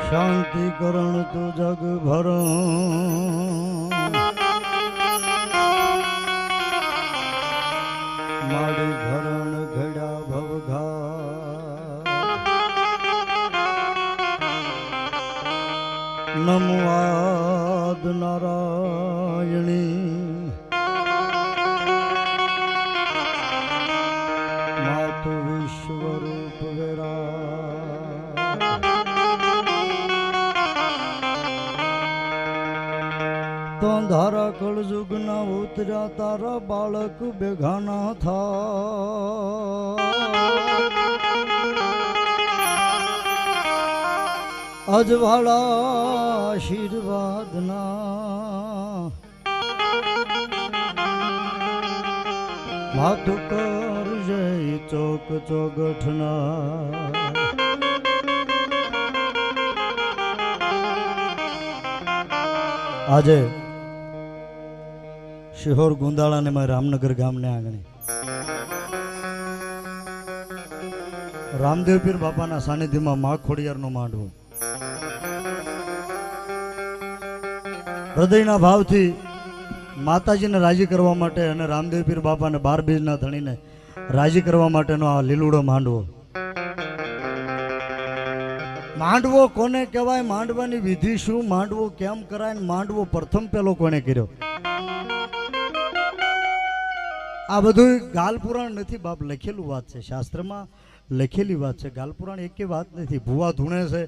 शांति करण तो जग भर मारे घरण घड़ा भवघा नमो आद नारायणी मातु विश्वरूप वेरा तो धारा कल जुग ना उतरा तारा बालक बेगाना था अजवाड़ा आशीर्वाद ना माथु कर जय चौक चौगठना આજે શિહોર ગુંદાળા ને મેં રામનગર ગામને આંગણે રામદેવ પીર બાપાના સાનિધ્યમાં મા ખોડિયારનો માંડવો હૃદયના ભાવથી માતાજીને રાજી કરવા માટે અને રામદેવ પીર બાપાને 12 બીજના ધણીને રાજી કરવા માટેનો આ લીલુડો માંડવો. માંડવો કોને કહેવાય, માંડવાની વિધિ શું, માંડવો કેમ કરાય, માંડવો પ્રથમ પેલો કોને કર્યો? આ બધું ગાલ પુરાણ નથી બાપ, લખેલું વાત છે, શાસ્ત્રમાં લખેલી વાત છે. ગાલ પુરાણ એકે વાત નથી. ભૂવા ધૂણે છે,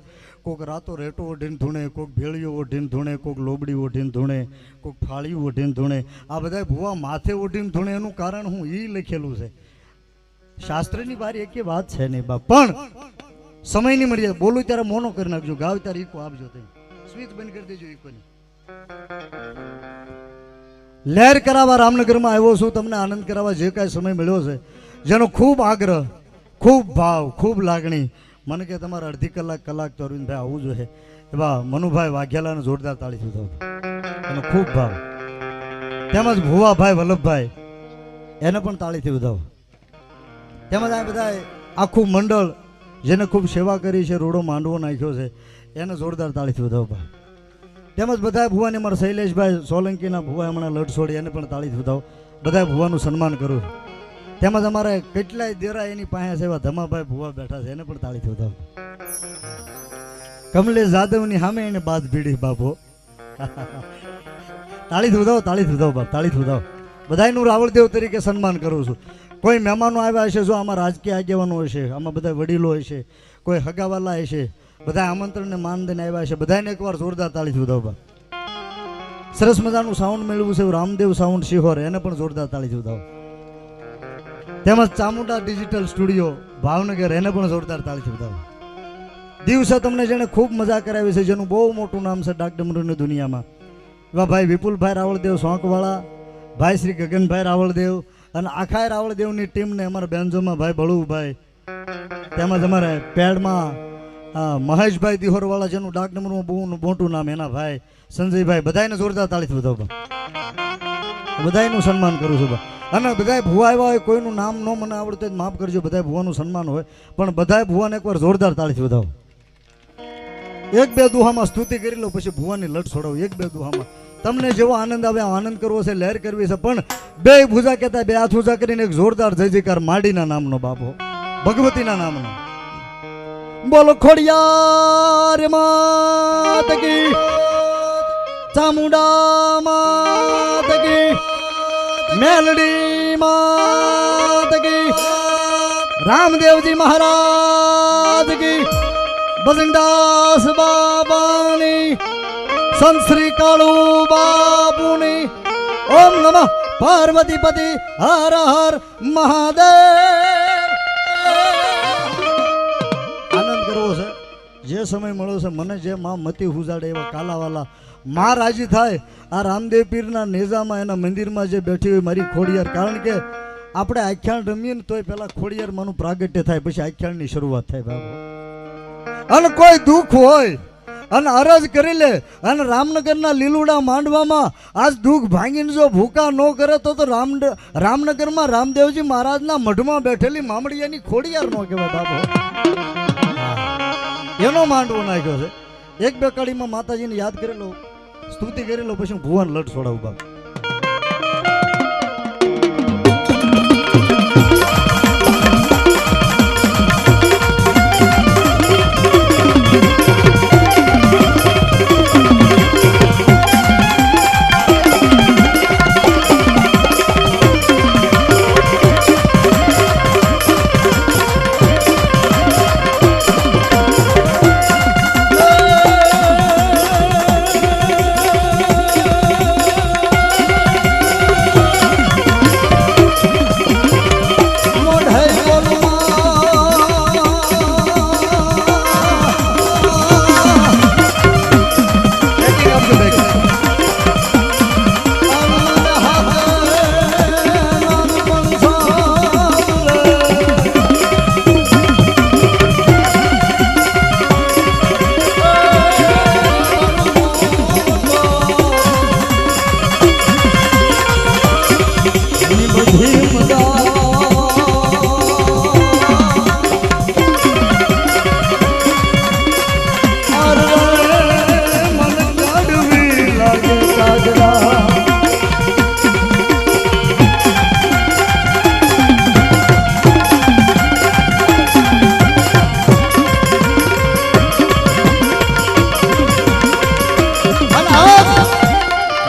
કોઈક રાતો રેટો ઓઢીને ધૂણે, કોઈક ભેળીઓ ઓઢીને ધૂણે, કોઈક લોબડી ઓઢીને ધૂણે, કોઈક ફાળીઓ ઓઢીને ધૂણે. આ બધા ભૂવા માથે ઓઢીને ધૂણે એનું કારણ હું એ લખેલું છે. શાસ્ત્રની બારી એકે વાત છે નહીં બાપ. પણ સમયની મર્યાદા. બોલું ત્યારે મોનો કરી નાખજો, ગાવ ત્યારે ઈકો આપજો. તમે સ્વિચ બંધ કરી દેજો ઈકોની. લહેર કરાવવા રામનગરમાં આવ્યો છું, તમને આનંદ કરાવવા જે કાંઈ સમય મળ્યો છે, જેનો ખૂબ આગ્રહ, ખૂબ ભાવ, ખૂબ લાગણી. મને કે તમારે અડધી કલાક તો અરવિંદભાઈ આવવું જોઈએ. એવા મનુભાઈ વાઘેલાને જોરદાર તાળીથી ઉઠાવો. એનો ખૂબ ભાવ. તેમજ ભુવાભાઈ વલ્લભભાઈ એને પણ તાળીથી ઉઠાવો. તેમજ આ બધા આખું મંડળ જેને ખૂબ સેવા કરી છે, રોડો માંડવો નાખ્યો છે, એને જોરદાર તાળીથી ઉઠાવો. તેમજ બધા ભુવાની અમારા શૈલેષભાઈ સોલંકીના ભુવા હમણાં લડ છોડી, એને પણ તાળીથી ઉઠાવો. બધા ભુવાનું સન્માન કરું. તેમજ અમારે કેટલાય દેરા એની પાસે એવા ધમાભાઈ ભુવા બેઠા છે, એને પણ તાળીથી ઉઠાવો. કમલેશ જાદવની સામે એને બાદ ભીડી બાપો. તાળીથી ઉઠાવો, તાળીથી ઉઠાવો બાપ, તાળીથી ઉઠાવો. બધાયનું રાવળદેવ તરીકે સન્માન કરું છું. કોઈ મહેમાનો આવ્યા હશે, જો આમાં રાજકીય આગેવાનો હશે, આમાં બધા વડીલો હશે, કોઈ હગાવાલા હશે, બધા આમંત્રણને માન દઈને આવ્યા છે, બધાને એકવાર જોરદાર તાળીથી ઉઠાવો. સરસ મજાનું સાઉન્ડ મેળવ્યું છે રામદેવ સાઉન્ડ શિહોર, એને પણ જોરદાર તાળીથી ઉઠાવો. તેમજ ચામુંડા ડિજિટલ સ્ટુડિયો ભાવનગર, એને પણ જોરદાર તાળીથી ઉઠાવો. દિવસે તમને જેને ખૂબ મજા કરાવી છે, જેનું બહુ મોટું નામ છે ડાકડમરૂની દુનિયામાં, એવા ભાઈ વિપુલભાઈ રાવળદેવ સોંકવાળા, ભાઈ શ્રી ગગનભાઈ રાવળદેવ અને આખા રાવળદેવની ટીમને અમારા બેન્જોમાં ભાઈ બળુભાઈ, તેમજ અમારે પેડમાં મહેશભાઈ દિહોરવાળા, જેનું ડાકડમરૂમાં બહુ મોટું નામ, એના ભાઈ સંજયભાઈ, બધાને જોરદાર તાળીથી ઉઠાવો. બધાનું સન્માન કરું છું. અને બધા ભુવા આવ્યા હોય, કોઈનું નામ ન મને આવડતું હોય માફ કરજો, બધા ભુવાનું સન્માન હોય, પણ બધા ભુવાને એકવાર જોરદાર તાળીથી ઉઠાવો. એક બે દુહામાં સ્તુતિ કરી લો, પછી ભુવાની લટ છોડાવો. એક બે દુહામાં તમને જેવો આનંદ આવે આનંદ કરવો છે, લહેર કરવી છે, પણ બે ભુજા કહેતા બે હાથ ઊંચા કરીને એક જોરદાર જય જયકાર માડીના નામનો બાપો, ભગવતીના નામનો. બોલો ખોડિયાર માત કી, ચામુંડા માત કી, મેલડી માત કી, રામદેવજી મહારાજ કી, બજરંગદાસ બાબાની, સંત શ્રી કાળુ બાપુની. ઓમ નમઃ પાર્વતીપતિ હર હર મહાદેવ. આનંદ કરવો છે, જે સમય મળ્યો છે, મને જે માં મતી હુજાડે એવા કાલાવાલા માં રાજી થાય. આ રામદેવ પીરના નેજામાં, એના મંદિરમાં જે બેઠી હોય મારી ખોડિયાર, કારણ કે આપણે આખ્યાન રમીએ ને તોય પહેલા ખોડિયાર માનું પ્રાગટ્ય થાય, પછી આખ્યાનની શરૂઆત થાય બાબુ. અને કોઈ દુઃખ હોય અને અરજ કરી લે, અને રામનગરના લીલુડા માંડવામાં આજ દુઃખ ભાંગીને જો ભૂકા ન કરે તો રામનગરમાં રામદેવજી મહારાજના મઢમાં બેઠેલી મામડિયાની ખોડિયાર નો કહેવાય બાબુ. એનો માંડવો નાખ્યો છે. એક બે કડીમાં માતાજીને યાદ કરેલો, સ્તુતિ કરેલો, પછી ભુવન લટ છોડાવું બાબુ.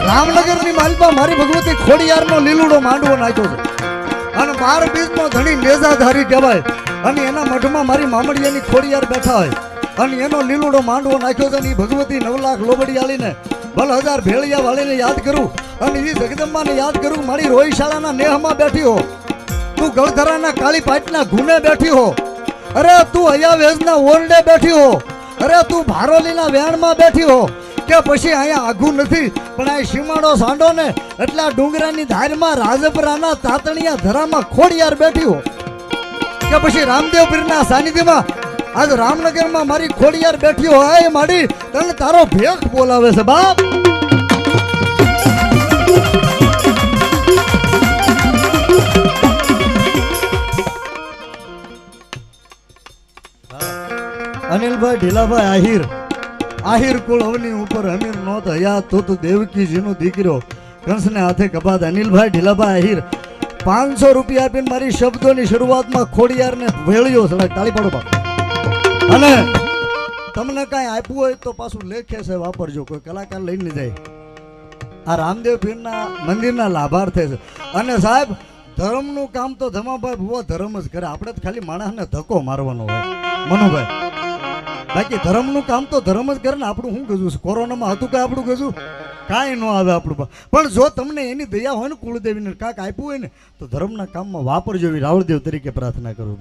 રામનગરની માલપા મારી ભગવતી ખોડિયારનો લીલુડો માંડવો નાખ્યો છે. 12 બીજનો ધણી નેજાધારી કહેવાય અને એના મઠમાં મારી મામડિયાની ખોડિયાર બેઠા હોય અને એનો લીલુડો માંડવો નાખ્યો છે ને ઈ ભગવતી 9 લાખ લોબડિયાળીને ભલ 1000 ભેળિયા વાળીને યાદ કરું અને ઈ જગદંબાને યાદ કરું મારી રોહિશાળાના નેહમાં બેઠી હો તું ગળધરાના કાળી પાટના ગુને બેઠી હો અરે તું અયા વેજના ઓરડે બેઠી હો અરે તું ભારોલીના વેણમાં બેઠી હો કે પછી અહીંયા આઘું નથી પણ આ સીમાડો સાંડો ને એટલા ડુંગરાની ધારમાં રાજપરાના તાતણિયા ધરામાં ખોડિયાર બેઠી હો કે પછી રામદેવ પીરના સાનિધ્યમાં આજ રામનગરમાં મારી ખોડિયાર બેઠી હોય માડી તને તારો ભેખ બોલાવે છે બાપ અનિલભાઈ ઢીલાભાઈ આહિર કુળ અવની ઉપર અમીર નોત હયા તો દેવકીજીનો દીકરો કંસને હાથે કપાત અનિલભાઈ ઢીલાભાઈ આહિર 500 રૂપિયા આપીને મારી શબ્દોની શરૂઆતમાં ખોડિયારને વેળ્યો સડક તાળી પાડો બાપ અને તમને કાંઈ આપ્યું હોય તો પાછું લેખે છે વાપરજો કોઈ કલાકાર લઈને જાય આ રામદેવ પીરના મંદિરના લાભાર્થે છે અને સાહેબ ધર્મનું કામ તો ધમાભાઈ ભુવા ધર્મ જ કરે આપણે તો ખાલી માણસને ધક્કો મારવાનો હોય મનુભાઈ બાકી ધર્મનું કામ તો ધર્મ જ કરે ને આપણું શું ગજું છે કોરોનામાં હતું કે આપણું ગજું કાંઈ ન આવે આપણું પણ જો તમને એની દયા હોય ને કુળદેવીને કાંઈક આપ્યું હોય ને તો ધર્મના કામમાં વાપરજો એવી રાવળદેવ તરીકે પ્રાર્થના કરું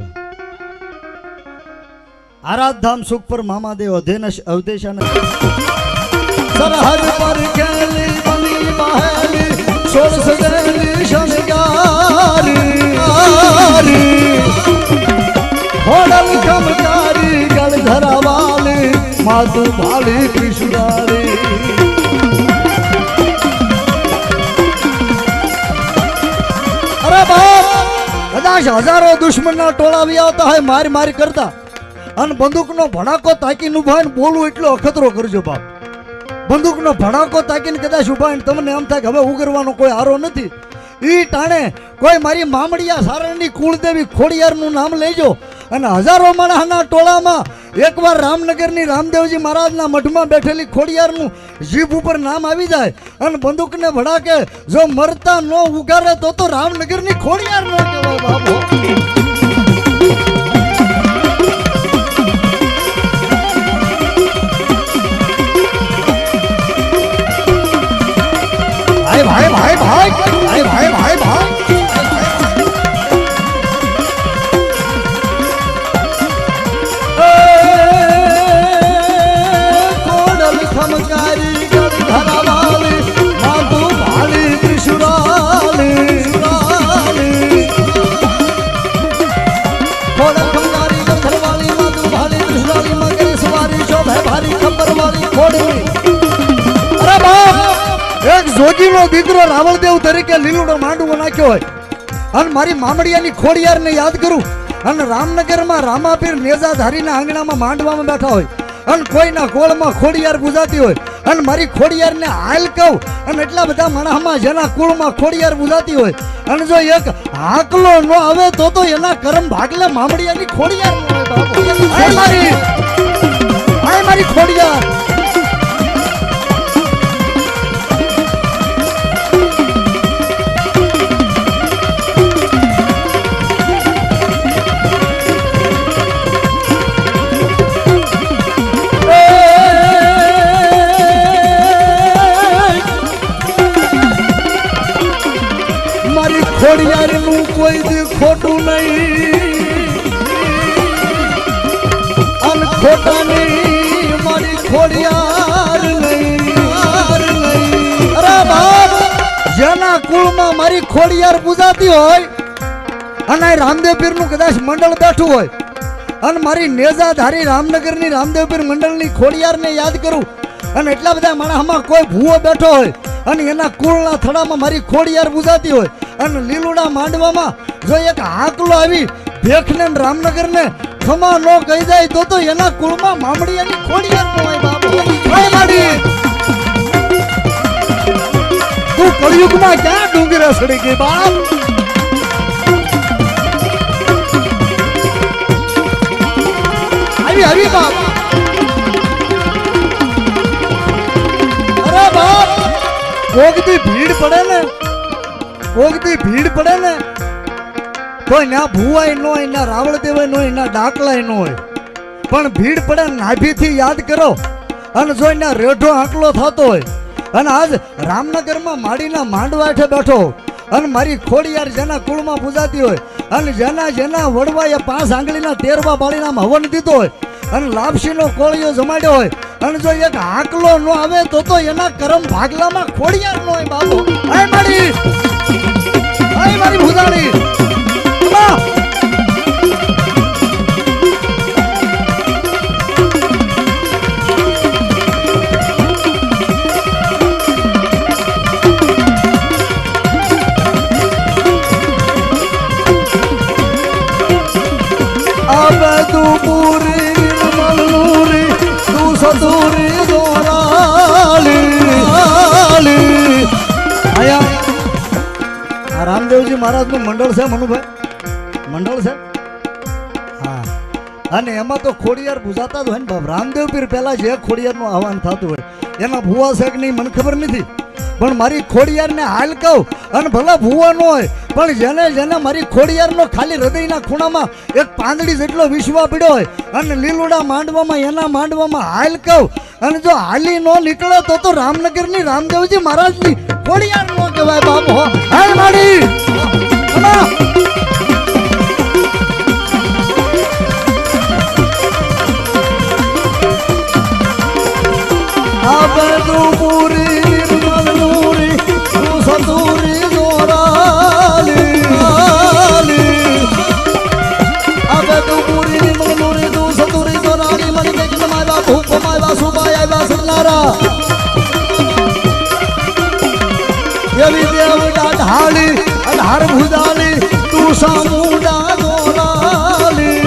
આરાધધામ સુખ પર મામાદેવ અવદેશાન સરહદ પર કેલી બની બહેલી સોળ સજેલી શણગારી હોડલ કમકારી ગળ ધરાવાલી માતુ ભાલી કૃષ્ણારી અરે બાપ કદાચ હજારો દુશ્મનના ટોળા આવી આવતા હોય મારી કરતા અને બંદૂકનો ભડાકો તાકીને ઉભા ને બોલવું એટલો અખતરો કરજો બાપ બંદૂકનો ભડાકો તાકીને કદાચ ઉભા ને તમને એમ થાય કે હવે ઉગરવાનો કોઈ આરો નથી ઈ ટાણે કોઈ મારી મામડિયા સારણની કુળદેવી ખોડિયારનું નામ લેજો અને હજારો માણસના ટોળામાં એકવાર રામનગરની રામદેવજી મહારાજના મઠમાં બેઠેલી ખોડિયારનું જીભ ઉપર નામ આવી જાય અને બંદૂકને ભડાકે જો મરતા ન ઉગારે તો રામનગરની ખોડિયાર ન કહેવાય બાબો ભાઈ ભાઈ ભાઈ ભાઈ ભાઈ ભાઈ ભાઈ કોડલ ખમકારી ગળ ધરાવાલી માતુ ભાલી ત્રિશુરાલી કોડલ ખમકારી ગળ ધરાવાલી માતુ ભાલી ત્રિશુરાલી મગરી સવારી શોભે ભારી ખબરવાળી ખોડલી અરે બાપ એક જોગીનો દીકરો રાવળદેવ તરીકે લીલુડો માંડવો નાખ્યો હોય અને મારી મામડિયાની ખોડિયારને યાદ કરું અને રામનગરમાં રામાપીર નેજાધારીના આંગણામાં માંડવામાં બેઠા હોય અને કોઈના કોળમાં ખોડિયાર પૂજાતી હોય અને મારી ખોડિયારને હાલ કહું અને એટલા બધા માણસમાં જેના કુળમાં ખોડિયાર પૂજાતી હોય અને જો એક હાકલો ન આવે તો એના કરમ ભાગલે મામડિયાની ખોડિયાર ન હોય બાપુ મારી ખોડિયાર ખોડિયારનું કોઈ દી ખોટું નહીં અન ખોટા નહીં મારી ખોડિયાર નહીં અરે બાપ જેના કુળમાં મારી ખોડિયાર પૂજાતી હોય અને રામદેવ પીરનું કદાચ મંડળ બેઠું હોય અને મારી નેજાધારી રામનગરની રામદેવ પીર મંડળની ખોડિયારને યાદ કરું અને એટલા બધા માણસમાં કોઈ ભૂવો બેઠો હોય અને એના કુળના થડામાં મારી ખોડિયાર પૂજાતી હોય અને લીલુડા માંડવામાં જો એક હાકલો આવી ભેખને રામનગરને ખમા નો કહી જાય તો એના કુળમાં મામડિયાની ખોડિયાર ન હોય બાપુ તું કળિયુગમાં ક્યાં ડુંગરે સડી ગઈ બાપ આવી બાપ અરે બાપ કોકથી ભીડ પડે ને કોઈ ના ભુવાય ન હોય, ના રાવળદેવાય ન હોય, ના ડાકલાય ન હોય, પણ ભીડ પડે નાભીથી યાદ કરો અને જો એના રેઢો આંકલો થતો હોય અને આજ રામનગરમાં માડીના માંડવા હેઠે બેઠો અને મારી ખોડિયાર જેના કુળમાં પૂજાતી હોય અને જેના વડવાએ 5 આંગળીના 13 બાળીના હવન દીધો હોય અને લાપસીનો કોળિયો જમાડ્યો હોય અને જો એક આંકલો ન આવે તો એના કરમ ભાગલામાં ખોડિયાર ન હોય બાબો. આય મારી ભૂજાણી તું પૂરી નિર્મલૂરી તું સતુરી દોરાલી. આ રામદેવજી મહારાજનું મંડળ છે મનુભાઈ, મંડળ છે હા. અને એમાં તો ખોડિયાર પૂજાતા જ હોય ને બાપ. રામદેવ પીર પહેલા જે ખોડિયારનું આહવાન થતું હોય એના ભૂવા છે કે નહીં મને ખબર નથી, પણ મારી ખોડિયારને હાલ કહું અને ભલા ભૂવા ન હોય પણ જેને મારી ખોડિયારનો ખાલી હૃદયના ખૂણામાં એક પાંદડી જેટલો વિશ્વા પીડ્યો હોય અને લીલુડા માંડવામાં એના માંડવામાં હાલ કહું અને જો હાલી ન નીકળે તો રામનગરની રામદેવજી મહારાજની ખોડિયાર નો કહેવાય બાપ. હો હાલ માડી આ બધું પૂરી નિર્મલ નૂરી તું સતુરી દોરાલી. આ બધું પૂરી નિર્મલ નૂરી તું સતુરી દોરાલી. મને કઈક મારા ભૂપ મારા સુબાઈ આવ્યા સરનારા એવી દેવડા ઢાળી અઢાર ભુજાલી તું સામુડા દોરાલી.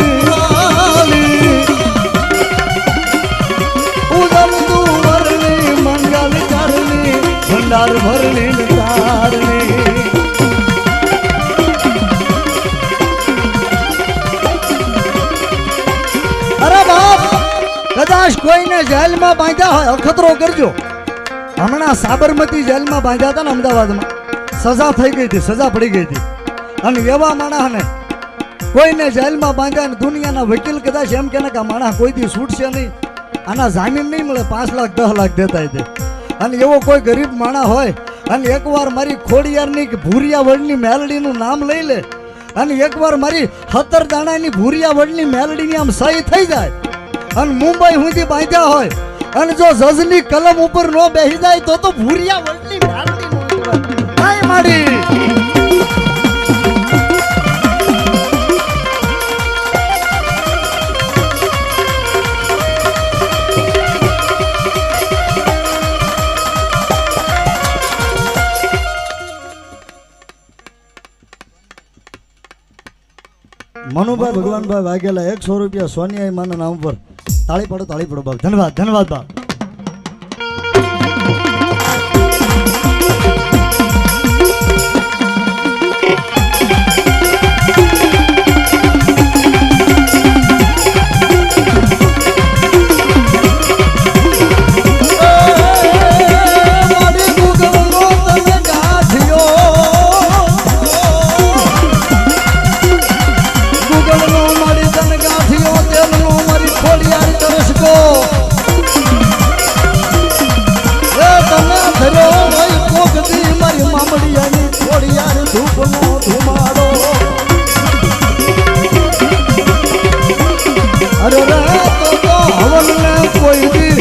ઉદમ તું વરણી મંગલ કરણી ભંડાર ભરણી તારણી. અરે બાપ કદાચ કોઈને જેલમાં બાંધ્યા હોય અખતરો કરજો. હમણાં સાબરમતી જેલમાં બાંધ્યા હતા ને અમદાવાદમાં, સજા થઈ ગઈ હતી, સજા પડી ગઈ હતી અને એવા માણસને કોઈને જેલમાં બાંધ્યા ને દુનિયાના વકીલ કદાચ એમ કે આ માણસ કોઈ દી છૂટશે નહીં, આના જામીન નહીં મળે, 5 લાખ 10 લાખ દેતા હતી. અને એવો કોઈ ગરીબ માણસ હોય અને એકવાર મારી ખોડિયારની ભૂરિયા વડની મેલડીનું નામ લઈ લે અને એકવાર મારી 17 દાણાની ભૂરિયા વડની મેલડીની આમ સહી થઈ જાય અને મુંબઈ સુધી બાંધ્યા હોય અને જો જજની કલમ ઉપર નો બેસી જાય તો ભૂરિયા વડની મેલડી નો કહેવાય. માડી મનુભાઈ ભગવાનભાઈ વાઘેલા 100 રૂપિયા સોનિયા માના નામ પર. તાળી પાડો બાપ. ધન્યવાદ ધન્યવાદ બાપ. અરે તો હવન કોઈ દી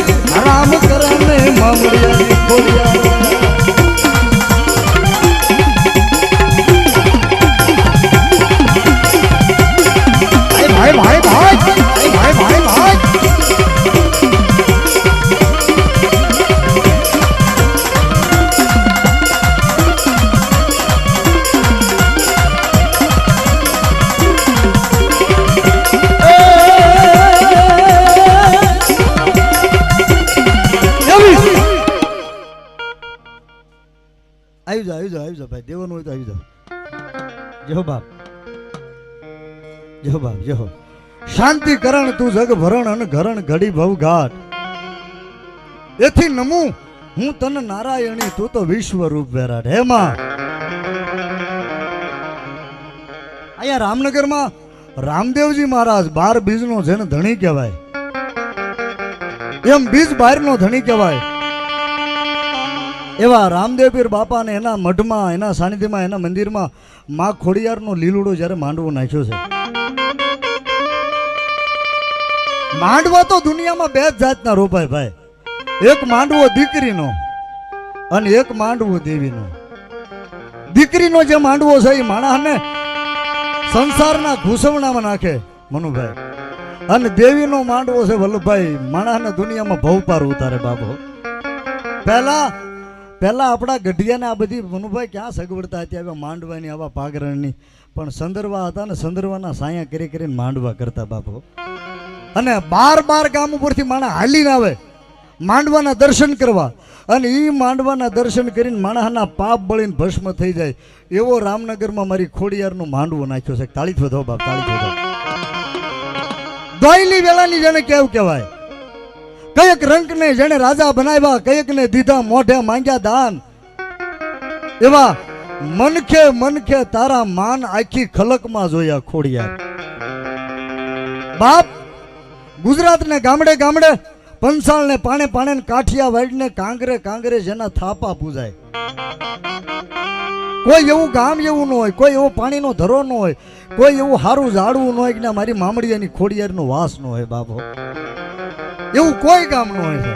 રામ કરે ને મામડિયાની ખોડિયાર. આવી જાઓ ભાઈ, દેવાનું હોય તો આવી જાઓ. જો બાપ જો શાંતિ કરણ તું જગ ભરણ અને ઘરણ ઘડી ભવ ઘાટ. એથી નમું હું તન નારાયણી તું તો વિશ્વ રૂપ વેરાટ. હે માં અહીંયા રામનગરમાં રામદેવજી મહારાજ 12 બીજનો જેને ધણી કહેવાય, એમ બીજ 12 નો ધણી કહેવાય એવા રામદેવ પીર બાપાને એના મઢમાં, એના સાનિધ્યમાં, એના મંદિરમાં માં ખોડિયારનો લીલુડો જ્યારે માંડવો નાખ્યો છે. માંડવા તો દુનિયામાં 2 જાતના રોપાય ભાઈ, એક માંડવો દીકરીનો અને એક માંડવો દેવીનો. દીકરીનો જે માંડવો છે એ માણસને સંસારના ઘૂસવણામાં નાખે મનુભાઈ, અને દેવીનો માંડવો છે વલ્લભભાઈ માણસને દુનિયામાં ભવપાર ઉતારે. બાપો પહેલા આપણા ગઢિયાને આ બધી મનુભાઈ ક્યાં સગવડતા હતી આવા માંડવાની, આવા પાગરણની, પણ સંદર્ભા હતા ને સંદર્ભાના સાયા કરી કરીને માંડવા કરતા બાપો. અને 12 ગામ ઉપરથી માણસ હાલીને આવે માંડવાના દર્શન કરવા, અને એ માંડવાના દર્શન કરીને માણસના પાપ બળીને ભસ્મ થઈ જાય એવો રામનગરમાં મારી ખોડિયારનો માંડવો નાખ્યો છે. તાળી વધો બાપ, તાળી વધો. દોયલી વેળાની જેને કેવું કહેવાય, કયક રંકને જેને રાજા બનાવ્યા, કયકને દીધા મોઢે માંગ્યા દાન, એવા મનખે તારા માન આખી ખલકમાં જોયા ખોડિયાર. બાપ ગુજરાતને ગામડે ગામડે, પંસાળને પાણે પાણે, કાઠિયાવાડને કાંગરે જેના થાપા પૂજાય. કોઈ એવું ગામ એવું ન હોય, કોઈ એવો પાણીનો ધરો ન હોય, કોઈ એવું સારું ઝાડવું ન હોય કે મારી મામડીયાની ખોડિયારનો વાસ ન હોય બાપો. એવું કોઈ ગામ ન હોય છે.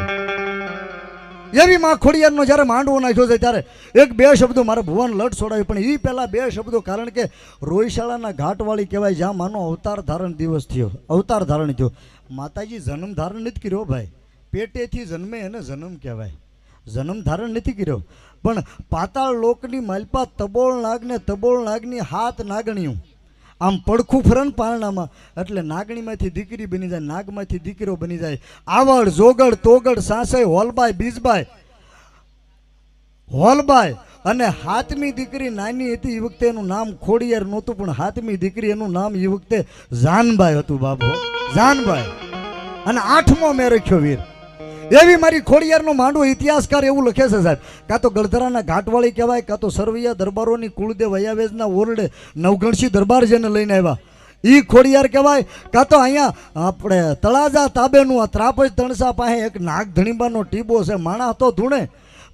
એવી માં ખોડિયારનો જ્યારે માંડવો નાખ્યો છે ત્યારે 1-2 શબ્દો મારે ભુવન લટ છોડાવી, પણ એ પહેલા 2 શબ્દો, કારણ કે રોહિશાળાના ઘાટવાળી કહેવાય જ્યાં માનો અવતાર ધારણ દિવસ થયો, અવતાર ધારણ થયો. માતાજી જન્મ ધારણ નથી કર્યો ભાઈ, પેટેથી જન્મે એને જન્મ કહેવાય, જન્મ ધારણ નથી કર્યો. પણ પાતાળ લોકની માલપા તબોળ નાગની 7 નાગણીઓ આમ પડખું ફરન પારણામાં, એટલે નાગણીમાંથી દીકરી બની જાય, નાગમાંથી દીકરો બની જાય. આવડ જોગડ તોગડ સાસય હોલબાઈ બીજબાઈ હોલબાઈ, અને 7મી દીકરી નાની હતી એ વખતે એનું નામ ખોડિયાર નહોતું, પણ 7મી દીકરી એનું નામ એ વખતે જાનબાઈ હતું બાબો, જાનબાઈ. અને 8મો મેં રાખ્યો વીર. એવી મારી ખોડિયારનો માંડવો ઇતિહાસકાર એવું લખે છે સાહેબ, કાં તો ગળધરાના ઘાટવાળી કહેવાય, કાં તો સરવૈયા દરબારોની કુળદેવ અયાવેજના ઓરડે નવગણસી દરબાર જેને લઈને આવ્યા એ ખોડિયાર કહેવાય, કાં તો અહીંયા આપણે તળાજા તાબેનું આ ત્રાપજ તણસા પાસે એક નાગધણીબાનો ટીબો છે. માણસ તો ધૂણે,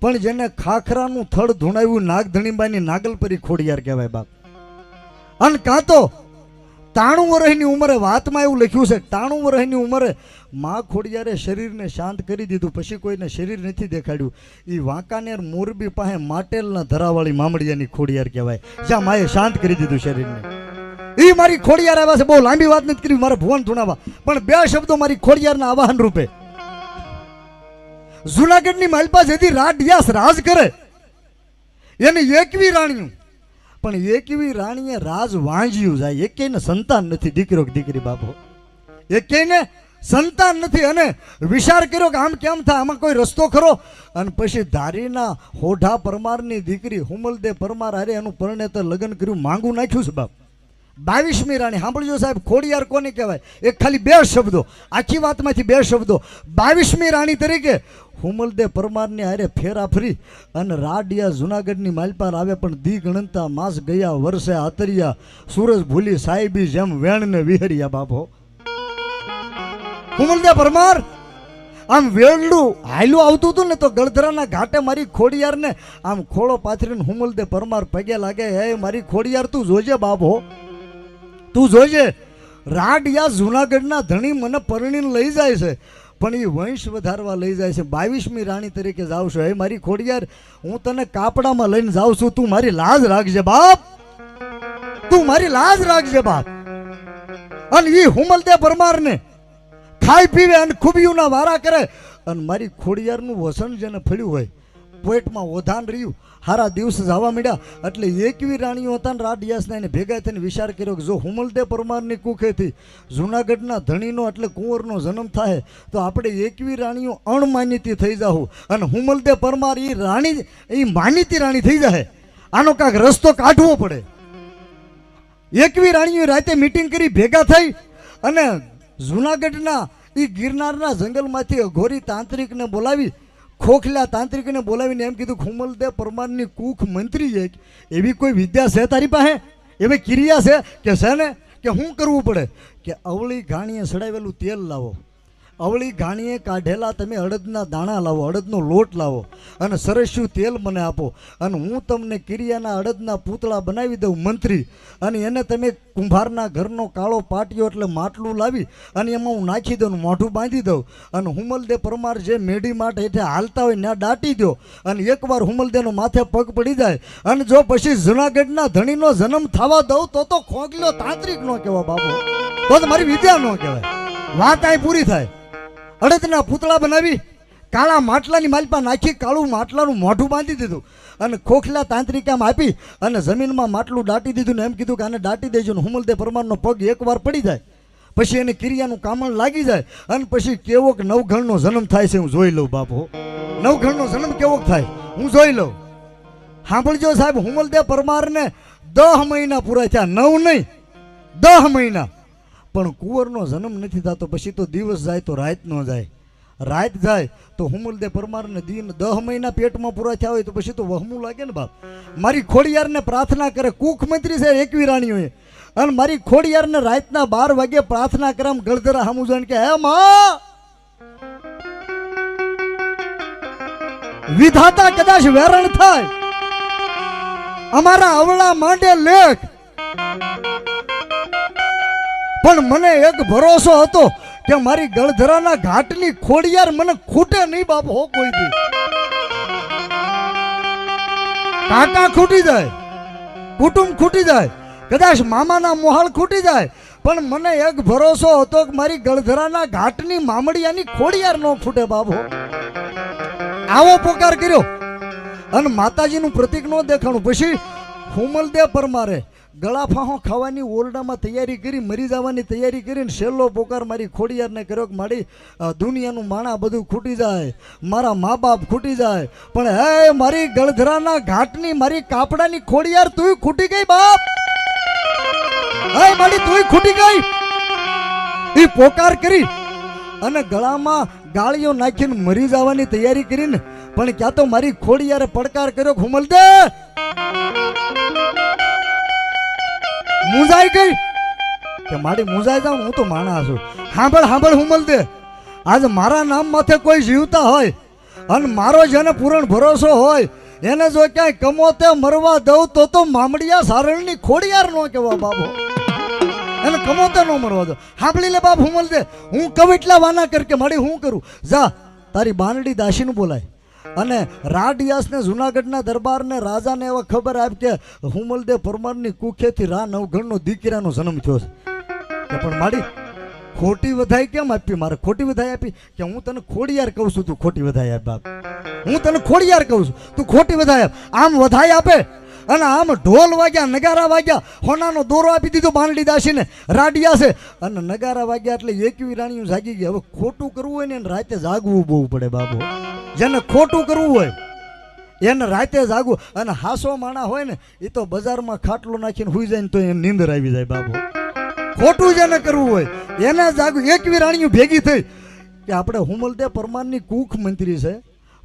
પણ જેને ખાખરાનું થડ ધૂણાવ્યું નાગધણીબાની નાગલપરી ખોડિયાર કહેવાય બાપ. અને કાં તો 93 વર્ષની ઉંમરે, વાતમાં એવું લખ્યું છે 93 વર્ષની ઉંમરે માં ખોડિયારે શરીરને શાંત કરી દીધું, પછી કોઈને શરીર નથી દેખાડ્યું. એ વાંકાનેર મોરબી પાસે માટેલના ધરાવાળી મામડિયાની ખોડિયાર કહેવાય, જ્યાં માએ શાંત કરી દીધું શરીરને. એ મારી ખોડિયાર આવ્યા છે. બહુ લાંબી વાત નથી કરી મારે ભુવન ધૂણાવા, પણ 2 શબ્દો મારી ખોડિયારના આવાહન રૂપે. જુનાગઢની માલપા જેથી રાડિયાસ રાજ કરે એની 21 રાણીઓ, પણ 21 રાણીએ રાજ વાંજ્યું જાય, એકેયને સંતાન નથી, દીકરો કે દીકરી બાપો, એકેયને સંતાન નથી. અને વિચાર કર્યો કે આમ કેમ થાય, આમાં કોઈ રસ્તો ખરો? અને પછી ધારીના હોઢા પરમારની દીકરી હુમલદે પરમાર હારે એનું પરણેતર લગ્ન કર્યું, માંગું નાખ્યું છે બાપ. 22મી રાણી સાંભળજો સાહેબ, ખોડિયાર કોને કહેવાય? એક ખાલી 2 શબ્દો, આખી વાતમાંથી 2 શબ્દો. 22મી રાણી તરીકે હુમલદે પરમારની હારે ફેરા ફરી અને રાડિયા જુનાગઢની માલપાર આવે, પણ દી ગણતા માસ ગયા વર્ષે આતરિયા, સૂરજ ભૂલી સાહેબી જેમ વેણને વિહરિયા બાપો. હુમલદે પરમાર આમ વેળલું હાયલું આવતું હતું ને તો ગળધરાના ઘાટે મારી ખોડિયારને આમ ખોળો પાથરીને હુમલદે પરમાર પગે લાગે, હે મારી ખોડિયાર તું જોજે બાપો, તું જોજે, રાડિયા જુનાગઢના ધણી મને પરણીને લઈ જાય છે, પણ એ વંશ વધારવા લઈ જાય છે. 22મી રાણી તરીકે જાઉં છું, હે મારી ખોડિયાર હું તને કાપડામાં લઈને જાઉં છું, તું મારી લાજ રાખજે બાપ, તું મારી લાજ રાખજે બાપ. અને એ હુમલદે પરમારને ખાઈ પીવે અને ખૂબીઓના વારા કરે, અને મારી ખોડિયારનું વસન જેને ફળ્યું હોય, પેટમાં ઓધાન રહ્યું, હારા દિવસ જવા મળ્યા. એટલે 21 રાણીઓ હતા ને રાડિયાસના એને ભેગા થઈને વિચાર કર્યો કે જો હુમલદે પરમારની કુખેથી જુનાગઢના ધણીનો એટલે કુંવરનો જન્મ થાય તો આપણે 21 રાણીઓ અણમાન્યતી થઈ જાઉં, અને હુમલદે પરમાર એ રાણી એ માનીતી રાણી થઈ જાય. આનો કાંઈક રસ્તો કાઢવો પડે. 21 રાણીઓ રાતે મીટિંગ કરી ભેગા થઈ અને જુનાગઢના એ ગિરનારના જંગલમાંથી અઘોરી તાંત્રિકને બોલાવી, ખોખલા તાંત્રિકને બોલાવીને એમ કીધું હુમલદે પરમારની કુખ મંત્રી છે, એવી કોઈ વિદ્યા છે તારી પાસે? એવી ક્રિયા છે કે ને કે શું કરવું પડે કે અવળી ઘાણીએ સડાવેલું તેલ લાવો, અવળી ઘાણીએ કાઢેલા તમે અડદના દાણા લાવો, અડદનો લોટ લાવો અને સરસ્યું તેલ મને આપો અને હું તમને કિરિયાના અડદના પૂતળા બનાવી દઉં મંત્રી, અને એને તમે કુંભારના ઘરનો કાળો પાટિયો એટલે માટલું લાવી અને એમાં હું નાખી દઉં, મોઢું બાંધી દઉં અને હુમલદે પરમાર જે મેઢી માટે હેઠે હાલતા હોય ત્યાં દાટી દો અને એકવાર હુમલદેનો માથે પગ પડી જાય અને જો પછી જુનાગઢના ધણીનો જન્મ થવા દઉં તો ખોગલ્યો તાંત્રિક ન કહેવાય બાબુ, તો મારી વિદ્યા ન કહેવાય. વાત અહીં પૂરી થાય. અડદના પૂતળા બનાવી કાળા માટલાની માલપા નાખી કાળું માટલાનું મોઢું બાંધી દીધું અને ખોખલા તાંત્રિકામાં આપી અને જમીનમાં માટલું દાટી દીધું ને એમ કીધું કે આને દાટી દેજો ને હુમલદે પરમારનો પગ એકવાર પડી જાય પછી એને ક્રિયાનું કામણ લાગી જાય અને પછી કેવોક નવઘણનો જન્મ થાય છે હું જોઈ લઉં બાપુ. નવઘણનો જન્મ કેવોક થાય હું જોઈ લઉં. સાંભળજો સાહેબ, હુમલદે પરમારને 10 મહિના પૂરા થયા, 9 નહીં 10 મહિના, પણ કુંવરનો જન્મ નથી થતો. પછી તો દિવસ જાય તો રાત ન જાય, રાત જાય તો હુમલદે પરમારને દિન 10 મહિના પેટમાં પૂરા થયા હોય તો પછી તો વહમું લાગે ને બાપ. મારી ખોડિયારને પ્રાર્થના કરે, કુખ મંત્રી છે 21 રાણીઓએ, અને મારી ખોડિયારને રાતના 12 વાગે પ્રાર્થના કરે ગળધરા હામું જોઈને કે હે માં વિધાતા કદાચ વેરણ થાય, અમારા અવળા માંડે લેખ, પણ મને એક ભરોસો હતો કે મારી ગળધરાના ઘાટની ખોડિયાર મને ખૂટે નહીં બાપ હો કોઈ દી. કાકા ખૂટી જાય, કુટુંબ ખૂટી જાય, કદાચ મામાના મોહાળ ખૂટી જાય, પણ મને એક ભરોસો હતો કે મારી ગળધરાના ઘાટની મામડિયાની ખોડિયાર ન ખૂટે બાપ હો. આવો પોકાર કર્યો અને માતાજીનું પ્રતીક ન દેખાણું. પછી હુમલદે પરમારે ગળા ફાંહો ખાવાની ઓરડામાં તૈયારી કરી, મરી જવાની તૈયારી કરીને છેલ્લો પોકાર મારી ખોડિયારને કર્યો કે મારી દુનિયાનું માણા બધું ખૂટી જાય, મારા મા બાપ ખૂટી જાય, પણ હે મારી ગળધરાના ઘાટની મારી કાપડાની ખોડિયાર તુંય ખૂટી ગઈ બાપ, હે મારી તુંય ખૂટી ગઈ. એ પોકાર કરી અને ગળામાં ગાળીઓ નાખીને મરી જવાની તૈયારી કરીને, પણ ક્યાં તો મારી ખોડિયારે પડકાર કર્યો કે હુમલદે મુંજાઈ ગઈ કે મારી મુંજાઈ જાઉં, હું તો માણા છું. સાંભળ સાંભળ હુમલદે, આજ મારા નામ માથે કોઈ જીવતા હોય અને મારો જેને પૂરણ ભરોસો હોય એને જો ક્યાંય કમોતે મરવા દઉં તો મામડિયા સારણની ખોડિયાર નો કહેવા બાબો, એને કમોતે ન મરવા દો. સાંભળી લે બાપ હુમલદે, હું કવ એટલા વાના કર કે મારી હું કરું. જા તારી બાનડી દાસીનું બોલાય અને રાડિયાસને જુનાગઢના દરબારને રાજાને એવા ખબર આપ કે હુમલદે પરમારની કુખેથી રા નવઘણનો દીકરાનો જન્મ થયો છે. પણ મારી ખોટી વધાઈ કેમ આપી? મારે ખોટી વધાઈ આપી કે હું તને ખોડિયાર કહું છું, તું ખોટી વધાઈ આપ બાપ. હું તને ખોડિયાર કહું છું, તું ખોટી વધાઈ આપ. આમ વધાઈ આપે અને આમ ઢોલ વાગ્યા, નગારા વાગ્યા, હોનાનો દોરો આપી દીધો બાનડી દાસીને, રાડિયા છે અને નગારા વાગ્યા એટલે 21 રાણીઓ જાગી ગઈ. હવે ખોટું કરવું હોય ને રાતે જાગવું બહુ પડે બાબુ. જેને ખોટું કરવું હોય એને રાતે જાગવું, અને હાસો માણા હોય ને એ તો બજારમાં ખાટલો નાખીને હુઈ જાય ને તો એને નીંદર આવી જાય બાબુ. ખોટું જેને કરવું હોય એને જાગવું. 21 રાણીઓ ભેગી થઈ કે આપણે હુમલદે પરમારની કુખ મંત્રી છે,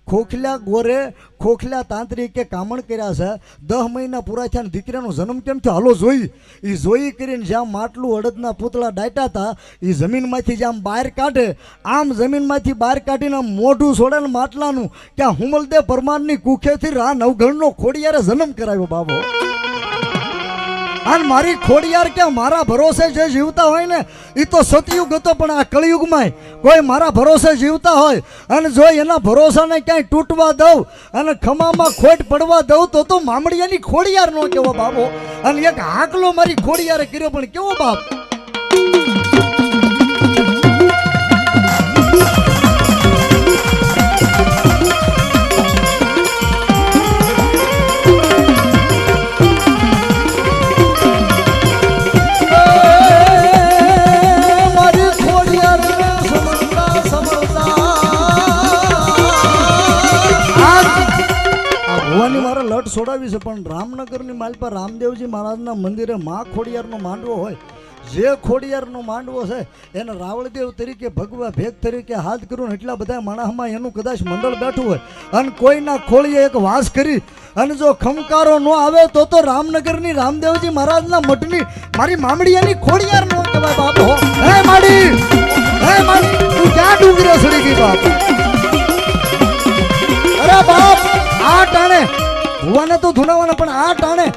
ખોખલા ગોરે ખોખલા તાંત્રિકે કામણ કર્યા છે, 10 મહિના પૂરા થયા દીકરાનો જન્મ કેમ થયો હાલો જોઈ. એ જોઈ કરીને જ્યાં માટલું અડદના પૂતળા દાટ્યા હતા એ જમીનમાંથી જ્યાં બહાર કાઢે, આમ જમીનમાંથી બહાર કાઢીને મોઢું છોડે ને માટલાનું ક્યાં હુમલદે પરમારની કુખેથી રા નવઘણનો ખોડિયારે જન્મ કરાવ્યો બાબો. અને મારી ખોડિયાર કે મારા ભરોસે જે જીવતા હોય ને એ તો સતયુગ હતો, પણ આ કળિયુગમાં કોઈ મારા ભરોસે જીવતા હોય અને જો એના ભરોસાને ક્યાંય તૂટવા દઉં અને ખમામાં ખોટ પડવા દઉં તો મામડિયાની ખોડિયાર નો કેવો બાબો. અને એક હાકલો મારી ખોડિયારે કર્યો, પણ કેવો બાપ. છોડાવી છે પણ રામનગરની માલપા રામદેવજી મહારાજના મંદિરે માં ખોડિયારનો માંડવો હોય જે ખોડિયારનો માંડવો છે એને રાવળદેવ તરીકે ભગવા ભેગ તરીકે હાથ કર્યું ને એટલા બધા માણસમાં એનું કદાચ મંડળ બેઠું હોય અને કોઈના ખોળીએ એક વાસ કરી અને જો ખમકારો ન આવે તો રામનગરની રામદેવજી મહારાજના મઠની મારી મામડીયાની ખોડિયાર નો કહેવાય બાપ હો. હે માડી તું ક્યાં ડુંગરે સડી ગઈ બાપ? અરે બાપ આ ટાણે ભુવાને તો ધુનાવાના પણ આ ટાણે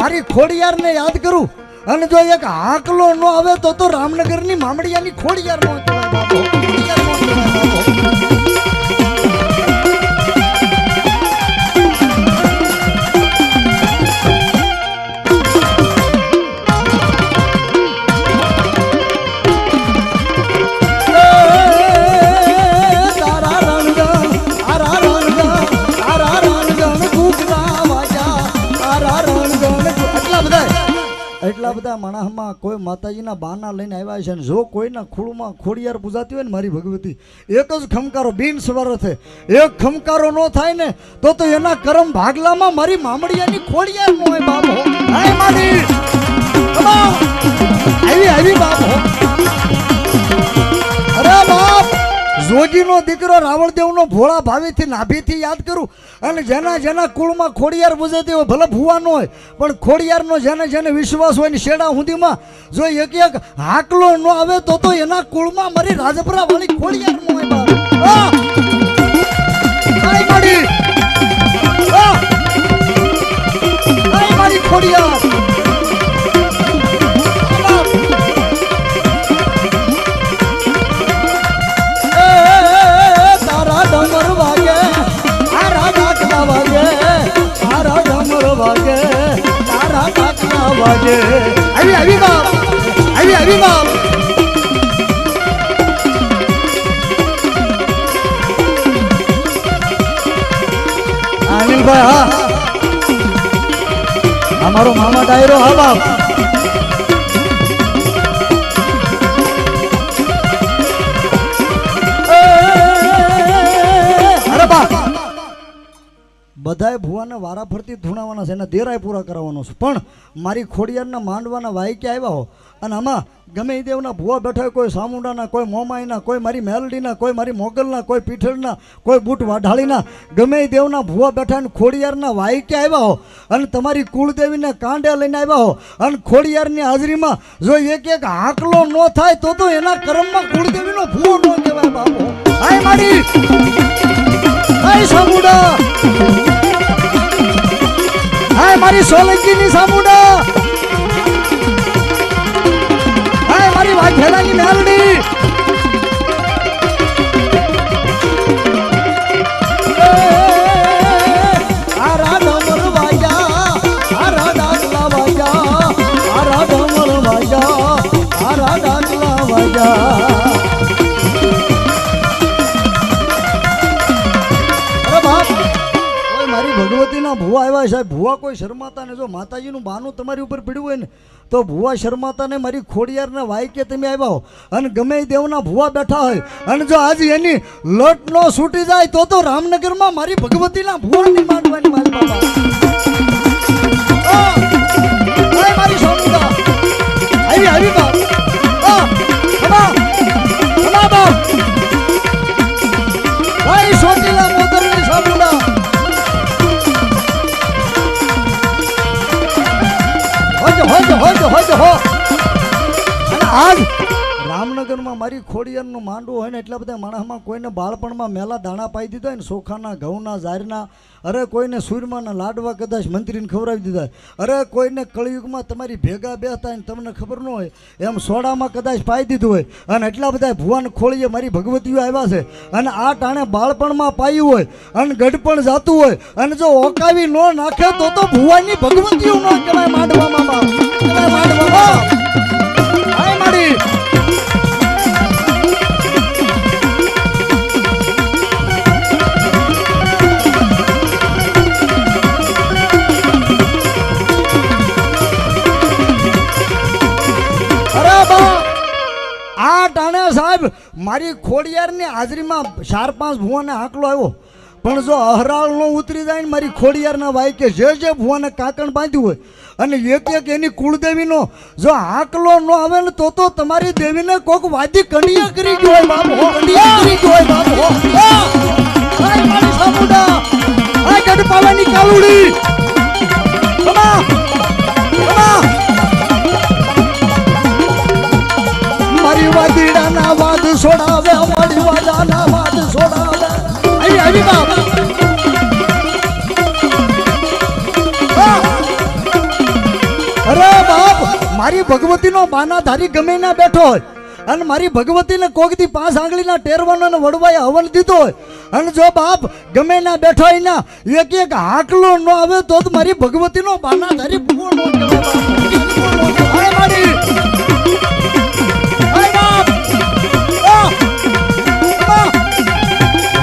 મારી ખોડિયારને યાદ કરું અને જો એક હાકલો ન આવે તો રામનગરની મામડીયાની ખોડિયાર નો કહેવાય બાપો. ખોડિયાર નો કહેવાય બાપો. એટલા બધા માણસમાં કોઈ માતાજીના બાના લઈને આવ્યા છે ને જો કોઈના ખોળમાં ખોડિયાર પૂજાતી હોય ને મારી ભગવતી એક જ ખમકારો બિન સવાર થાય એક ખમકારો ન થાય ને તો એના કરમ ભાગલામાં મારી મામડિયાની ખોડિયાર નો હોય બાપ હો. હાય મારી આવી બાપ હો. અરે બાપ જોગીનો દીકરો રાવળદેવનો ભોળા ભાવીથી નાભીથી યાદ કરું અને જેના કુળમાં ખોડિયાર પૂજાતી હોય ભલે ભુવા ન હોય પણ ખોડિયારનો જેને વિશ્વાસ હોય ને શેડા સુધીમાં જો એક હાકલો ન આવે તો એના કુળમાં મારી રાજપરા વાળી ખોડિયાર નો હોય બાપ. મારી ખોડિયાર આવી બાપ અનિલભાઈ હા અમારો મામા ડાયરો હા બાપ. અરે બાપ બધાય ભુવાને વારા ફરતી ધૂણાવાના છે એના દેરાય પૂરા કરાવવાનો છે પણ મારી ખોડિયારના માંડવાના વાયકે આવ્યા હો અને આમાં ગમે એ દેવના ભુવા બેઠા હોય કોઈ સામુંડાના કોઈ મોમાઈના કોઈ મારી મેલડીના કોઈ મારી મોગલના કોઈ પીઠળના કોઈ બૂટ વાઢાળીના ગમે એ દેવના ભુવા બેઠા અને ખોડિયારના વાયકે આવ્યા હો અને તમારી કુળદેવીને કાંડે લઈને આવ્યા હો અને ખોડિયારની હાજરીમાં જો એક હાકલો ન થાય તો એના કર્મમાં કુળદેવીનો ભુવો ન કહેવાય બાપો. હાય મારી હાય સામુંડા હાય મારી સોલંકીની સામુંડા હાય મારી વાઘેલાની મેલડી આ રાધમર વાજા આ રાધાકલા વાજા આ રાધમર વાજા આ રાધાકલા વાજા. ભગવતીના ભુવા આવ્યા સાહેબ ભુવા કોઈ શરમાતા ને જો માતાજીનું બાનું તમારી ઉપર પીડ્યું હોય ને તો ભુવા શરમાતા ને મારી ખોડિયારના વાયકે તમે આવ્યા હો અને ગમે એ દેવના ભુવા બેઠા હોય અને જો આજે એની લટ નો છૂટી જાય તો રામનગરમાં મારી ભગવતીના ભુવાની માંડવાની મારી બાબા. મારી સોનુડા આવી બાપ ભાઈ સોટીલા મોદરની સોનુડા હો અને આજ રામનગરમાં મારી ખોડિયારનું માંડવું હોય ને એટલા બધા માણસમાં કોઈને બાળપણમાં મેલા દાણા પાઈ દીધા હોય ને સોખાના ઘઉંના ઝારના અરે કોઈને સૂરમાના લાડવા કદાચ મંત્રીને ખવડાવી દીધા અરે કોઈને કળિયુગમાં તમારી ભેગા બેસતા હોય ને તમને ખબર ન હોય એમ સોડામાં કદાચ પાઈ દીધું હોય અને એટલા બધા ભુવાને ખોળીએ મારી ભગવતીઓ આવ્યા છે અને આ ટાણે બાળપણમાં પાયું હોય અને ગઢપણ જાતું હોય અને જો ઓકાવી ન નાખે તો ભુવાની ભગવતીઓ ન કહેવાય માંડવામાં કહેવાય માંડવામાં. હાય મારી આ ટાણે સાહેબ મારી ખોડિયારની હાજરીમાં 4-5 ભુવાને આંકલો આવ્યો પણ જો અહરાળ નો ઉતરી જાય ને મારી ખોડિયારના વાયકે જે ભુવાને કાકણ બાંધ્યું હોય અને એક એક એની કુળદેવીનો જો આકલો ન આવે ને તો તમારી દેવીને કોક વાદી કડિયા કરી ગયો હોય બાપો, કડિયા કરી ગયો હોય બાપો. હાય મારી સામુડા, હાય ગઢ પાવાની કાલુડી, કમા કમા મારી વાદીડાના વાદ છોડાવે, મારી વાદાના વાદ છોડાવે. આવી આવી બાપ. અરે બાપ, મારી ભગવતીનો બાનાધારી ગમે ના બેઠો હોય અને મારી ભગવતીને કોકથી 5 આંગળીના ટેરવાનો અને વડવાએ હવન દીધો હોય અને જો બાપ ગમે ના બેઠો હોય ના એક એક હાકલો ન આવે તો મારી ભગવતીનો બાનાધારી ભૂવો ન કહેવાય મારી.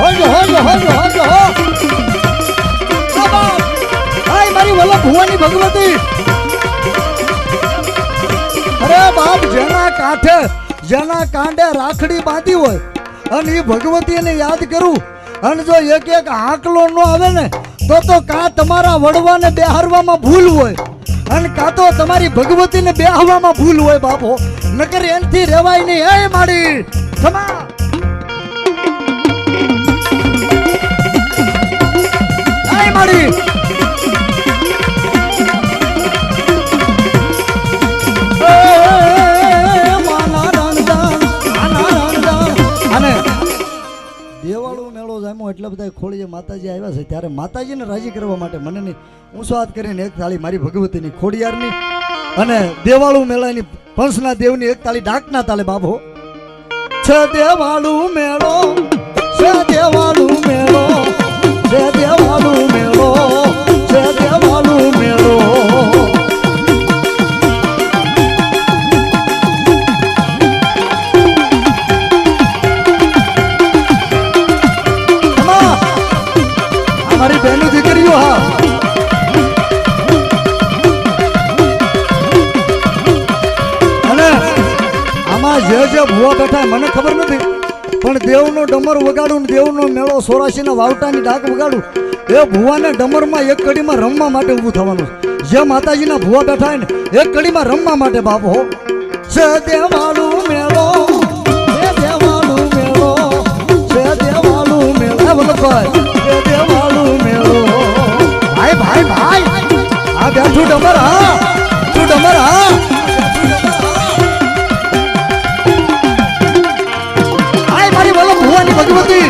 હોજો હોજો હોજો હોજો હો. હાય મારી વલ્લભ ભુવાની ભગવતી. અરે બાપ, જેના કાંડે રાખડી બાંધી હોય અને એ ભગવતીને યાદ કરું અને જો એક એક આંકલો ન આવે ને તો કાં તમારા વડવાને બેહારવામાં ભૂલ હોય અને કાં તો તમારી ભગવતીને બેહવામાં ભૂલ હોય બાપો, નકર એનથી રહેવાય નહીં. એ માડી ખમા માડી દેવાળો મેળો જામ્યો એટલે બધા ખોળીએ માતાજી આવ્યા છે ત્યારે માતાજીને રાજી કરવા માટે મને નહીં ઊંચો હાથ કરીને એક થાળી મારી ભગવતીની ખોડિયારની અને દેવાળું મેળાની પંસના દેવની એક થાળી ડાકના તાલે બાબો. છે દેવાળું મેળો, છે દેવાળું મેળો, છે દેવાળું મેળો, છે દેવાળું મેળો. મારી બહેનો દીકરીઓ હા અને આમાં જે ભૂવા બેઠા મને ખબર નથી પણ દેવનો ડમર વગાડું ને દેવનો મેળો 84ના વાવટાની ડાક વગાડું એ ભૂવાને ડમરમાં એક કડીમાં રમવા માટે ઊભું થવાનું. જે માતાજીના ભૂવા બેઠા હોય ને એક કડીમાં રમવા માટે બાપ હો. છે દેવાળું મેળો, છે દેવાળું મેળો, છે દેવાળું મેળો. વલ્લભભાઈ છે દેવાળું મેળો. ભાઈ ભાઈ ભાઈ આ બેઠું ડમર હા, તું ડમર હા. હાય મારી વલ્લભ ભુવાની ભગવતી.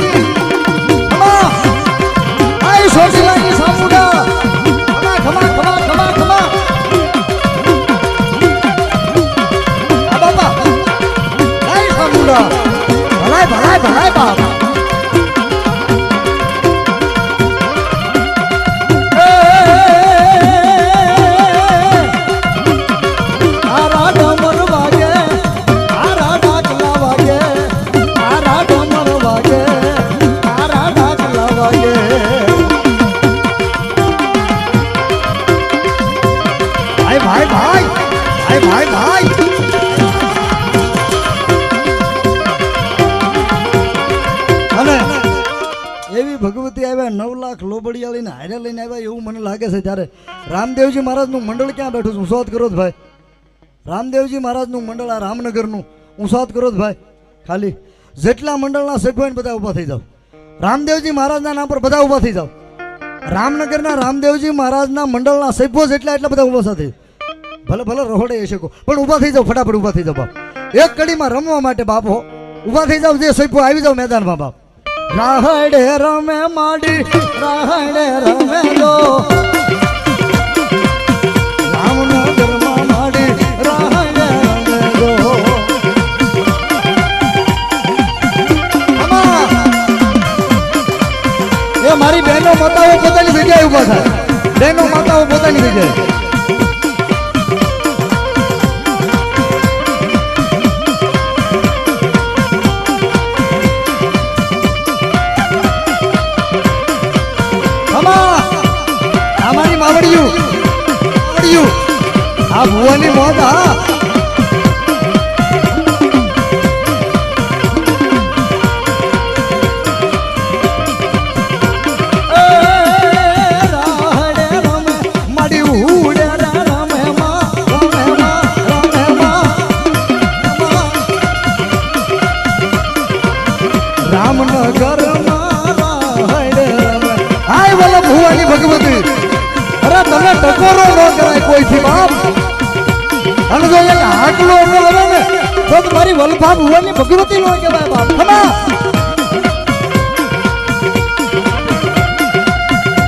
હાય સોટીલાની સામુડા. ખમા ખમા ખમા ખમા ખમા. આ બાપા હાય સામુડા. ભલાય ભલાય ભલાય બાપ. ભગવતી આવ્યા 9 લાખ લોબડિયા લઈને હારે લઈને આવ્યા એવું મને લાગે છે. ત્યારે રામદેવજી મહારાજનું મંડળ ક્યાં બેઠું છે? ઊંચો હાથ કરો ભાઈ. રામદેવજી મહારાજનું મંડળ આ રામનગરનું ઊંચો હાથ કરો ભાઈ. ખાલી જેટલા મંડળના સભ્યો હોય બધા ઊભા થઈ જાઓ. રામદેવજી મહારાજના નામ પર બધા ઊભા થઈ જાઓ. રામનગરના રામદેવજી મહારાજના મંડળના સભ્યો જેટલા એટલા બધા ઊભા સાથે ભલે ભલે રહોડે એ શકો પણ ઊભા થઈ જાઓ. ફટાફટ ઊભા થઈ જાઓ બાપ. એક કડીમાં રમવા માટે બાપ હો ઊભા થઈ જાઓ. જે સભ્યો આવી જાઓ મેદાનમાં બાપ. રાહડે રમે માડી, રાહડે રમે દો રામનગરમાં માડી, રાહડે રમે દો. એ મારી બહેનો માતાઓ પોતાની જગ્યાએ ઉભા થાય. બહેનો માતાઓ પોતાની જગ્યાએ. આ ભુવાની મોત હા. રામનગર હાય બોલો ભુવાની ભગવતી અરે તમે ટકોરો ન કરાય કોઈથી બાપ અને જો એક હાકલો ન આવે ને તો તમારી વલભા ભુવાની ભગવતી નો કહેવાય બાપ ખમા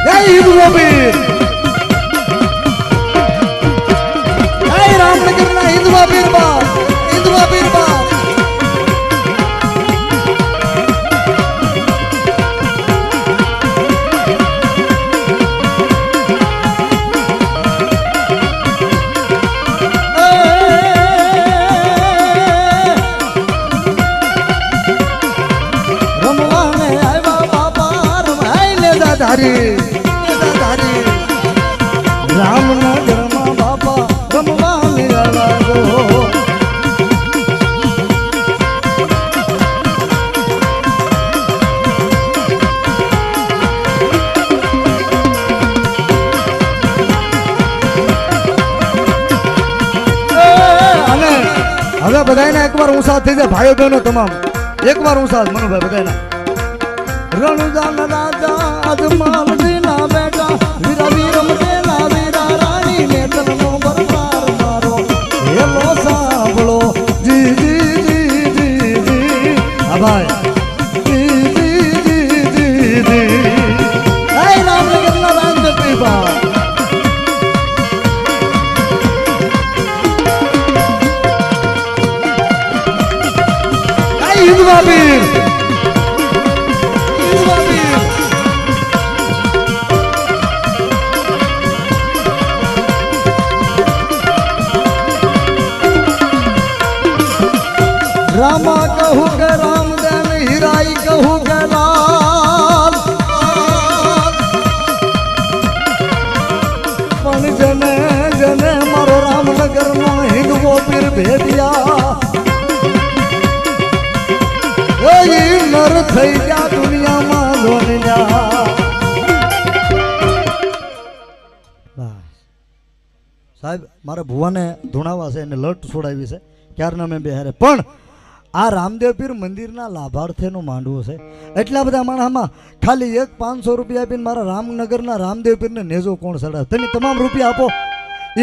જય હિન્દુ વીર જય રામનગર ના હિન્દુ વીર બાપ હિન્દુ વીર બાપ રામનગર માં બાપા રમવાની લાગો અને હવે બધાને એકવાર ઊંચા થઈ જાય ભાઈઓ બહેનો તમામ એકવાર ઊંચા મનુભાઈ બધાના રણુજાન રાજા અજમાલજી ના બેટા વીરા વીરમ દેલા વીરા રાણી ને તનનો બરબાર મારો હેલો સાંભળો જી જી જી જી જી આ ભાઈ જી જી જી જી જી હે રામનગર ના રાજપી બા હે હિન્દવા વીર रामा कहूँ के रामदेन हिराई कहूँ के लाल पण जने जने मारो रामनगर नो हिंदवो पीर भेदिया ए नर થઈ ગયા દુનિયામાં ધોનિયા સાહેબ મારે ભુવાને ધૂણાવા છે એને લટ છોડાવી છે ક્યારના મેં બેહારે પણ આ રામદેવ પીર મંદિરના લાભાર્થીનો માંડવો છે એટલા બધા માણસમાં ખાલી 500 રૂપિયા આપીને મારા રામનગરના રામદેવ પીરને નેજો કોણ ચડાવે તમે તમામ રૂપિયા આપો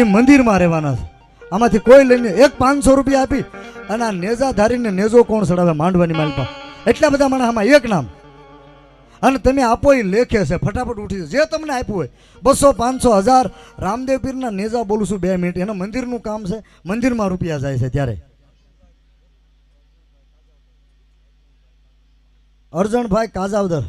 એ મંદિરમાં રહેવાના છે આમાંથી કોઈ લઈને 500 રૂપિયા આપી અને આ નેજાધારીને નેજો કોણ ચડાવે માંડવાની માલપા એટલા બધા માણસમાં એક નામ અને તમે આપો એ લેખે છે ફટાફટ ઉઠી જે તમને આપ્યું હોય 200 500 1000 રામદેવ પીરના નેજા બોલું છું 2 મિનિટ એના મંદિરનું કામ છે મંદિરમાં રૂપિયા જાય છે ત્યારે અર્જણભાઈ કાજાવદર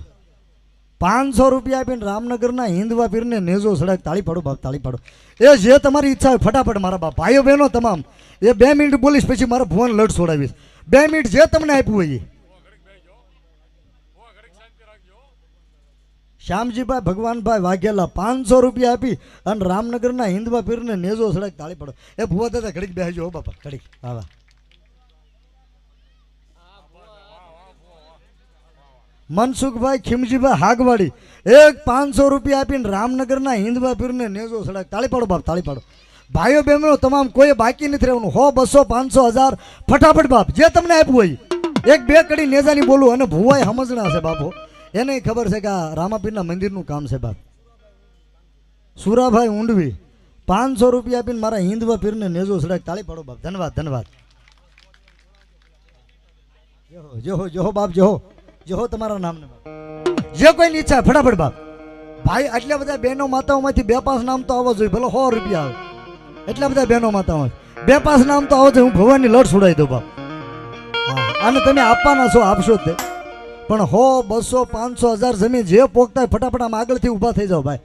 500 રૂપિયા આપીને રામનગરના હિન્દવા પીરને નેજો સડક તાળી પાડો બાપ તાળી પાડો એ જે તમારી ઈચ્છા હોય ફટાફટ મારા બાપ ભાઈઓ બહેનો તમામ એ 2 મિનિટ બોલીશ પછી મારા ભુવન લડ છોડાવીશ 2 મિનિટ જે તમને આપ્યું હોય શ્યામજીભાઈ ભગવાનભાઈ વાઘેલા 500 રૂપિયા આપી અને રામનગરના હિન્દવા પીરને નેજો સડક તાળી પાડો એ ભુવા દાદા ઘડીક બેસજો હો બાપા ઘડીક આવા મનસુખભાઈ ખીમજીભાઈ હાગવાડી 500 રૂપિયા આપીને રામનગરના હિન્દવા પીરને નેજો સડક તાળી પાડો બાપ તાળી પાડો ભાઈઓ બહેનો તમામ કોઈ બાકી નથી રહેવાનું 100 200 500 1000 ફટાફટ બાપ જે તમને આપ્યું હોય 1 2 કડી નેજાની બોલું અને ભુવાય સમજણા છે બાપો એને ખબર છે કે આ રામાપીરના મંદિરનું કામ છે બાપ સુરાભાઈ ઊંડવી 500 રૂપિયા આપીને મારા હિન્દવા પીરને નેજો સડક તાળી પાડો બાપ ધન્યવાદ ધન્યવાદ જોહો જોહો બાપ જોહો જો તમારા નામને જે કોઈની ઈચ્છા ફટાફટ બાપ ભાઈ આટલા બધા બહેનો માતાઓમાંથી 2-5 નામ તો આવવા જોઈએ ભલે 100 રૂપિયા આવે એટલા બધા બહેનો માતાઓ 2-5 નામ તો આવો જોઈએ હું ભગવાનની લડ છોડાવી દઉં બાપ હા અને તમે આપવાના છો આપશો જ તે પણ 100 200 500 1000 જમીન જે પોગતા હોય ફટાફટ આમ આગળથી ઊભા થઈ જાઓ ભાઈ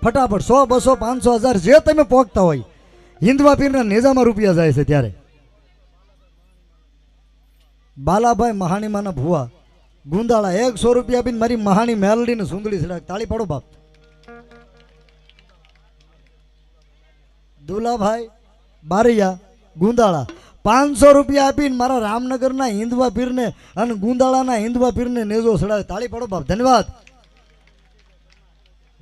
ફટાફટ 100 200 500 1000 જે તમે પોગતા હોય હિન્દવા પીરના નેજામાં રૂપિયા જાય છે ત્યારે બાલાભાઈ મહાણીમાના ભુવા ગુંદાળા 100 રૂપિયા આપીને મારી મહાણી મેલડીને સુંદડી સડાક તાળી પાડો બાપ દુલાભાઈ બારૈયા ગુંદાળા 500 રૂપિયા આપીને મારા રામનગરના હિન્દવા પીરને અને ગુંદાળાના હિન્દવા પીરને નેજો સડાવે તાળી પાડો બાપ ધન્યવાદ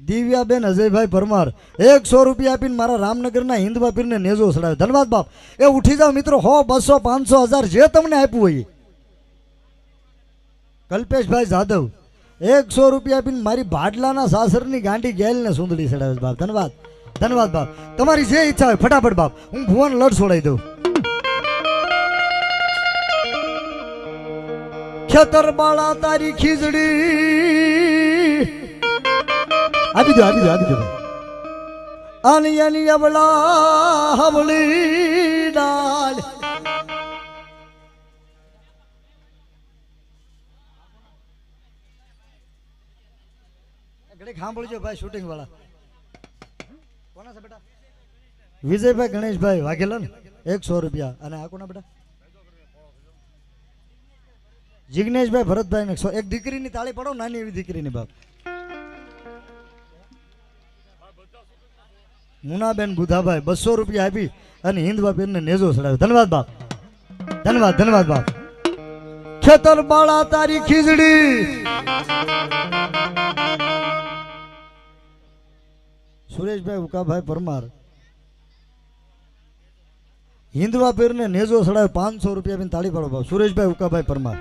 દિવ્યાબેન અજયભાઈ પરમાર 100 રૂપિયા આપીને મારા રામનગરના હિન્દવા પીરને નેજો સડાવે ધન્યવાદ બાપ એ ઉઠી જાઓ મિત્રો 100 200 500 1000 જે તમને આપ્યું હોય કલ્પેશભાઈ જાદવ 100 રૂપિયા આપીને મારી ભાડલાના સાસરની ગાંડી ગેલને સુંદડી ચડાવે છે બાપ. ધન્યવાદ ધન્યવાદ બાપ. તમારી જે ઈચ્છા હોય ફટાફટ બાપ, હું ભુવન લડ છોડાઈ દઉં. ખેતર બાળા તારી ખીજડી આપી દો આપી દો આપી દો. આની આની અબલા હબલી ડાલ ઘડીક સાંભળજો ભાઈ. શૂટિંગ વાળા કોના છે બેટા? વિજયભાઈ ગણેશભાઈ વાઘેલા ને 100 રૂપિયા. અને આ કોના બેટા? જિગ્નેશભાઈ ભરતભાઈ ને 100. એક દીકરીની તાળી પડો, નાની એવી દીકરીની બાપ. મુનાબેન બુધાભાઈ 200 રૂપિયા આપી અને હિન્દવા બેનને નેજો ચડાવ્યો. ધન્યવાદ બાપ, ધન્યવાદ ધન્યવાદ બાપ. ખેતર બાળા તારી ખીજડી સુરેશભાઈ ઉકાભાઈ પરમાર હિન્દવા પીરને નેજો ચડાવ્યો. 500 રૂપિયા આપીને તાળી પાડો બાપ. સુરેશભાઈ ઉકાભાઈ પરમાર.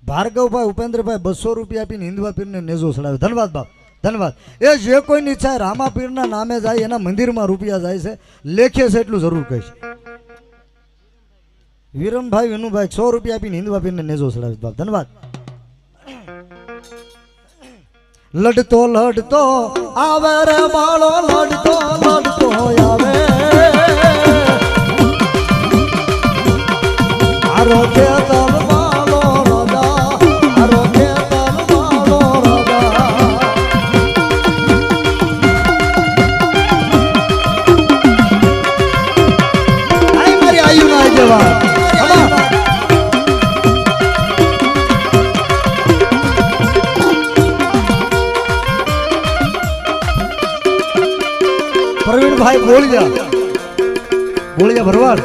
ભાર્ગવભાઈ ઉપેન્દ્રભાઈ 200 રૂપિયા આપીને હિન્દવા પીરને નેજો ચડાવ્યો. ધન્યવાદ બાપ, ધન્યવાદ. એ જે કોઈની ઈચ્છા રામા પીરના નામે જાય, એના મંદિરમાં રૂપિયા જાય છે, લેખે છે એટલું જરૂર કહીશ. વિરમભાઈ વિનુભાઈ 100 રૂપિયા આપીને હિન્દવા પીરને નેજો ચડાવ્યો બાપ. ધન્યવાદ. લડતો લડતો આવે રે બાળો, લડતો લડતો આવે આરો ખેતર બાળો રાજા, આરો ખેતર બાળો રાજા. આઈ મારી આયુ ના જવા. પ્રવીણભાઈ બોળિયા ભરવાડ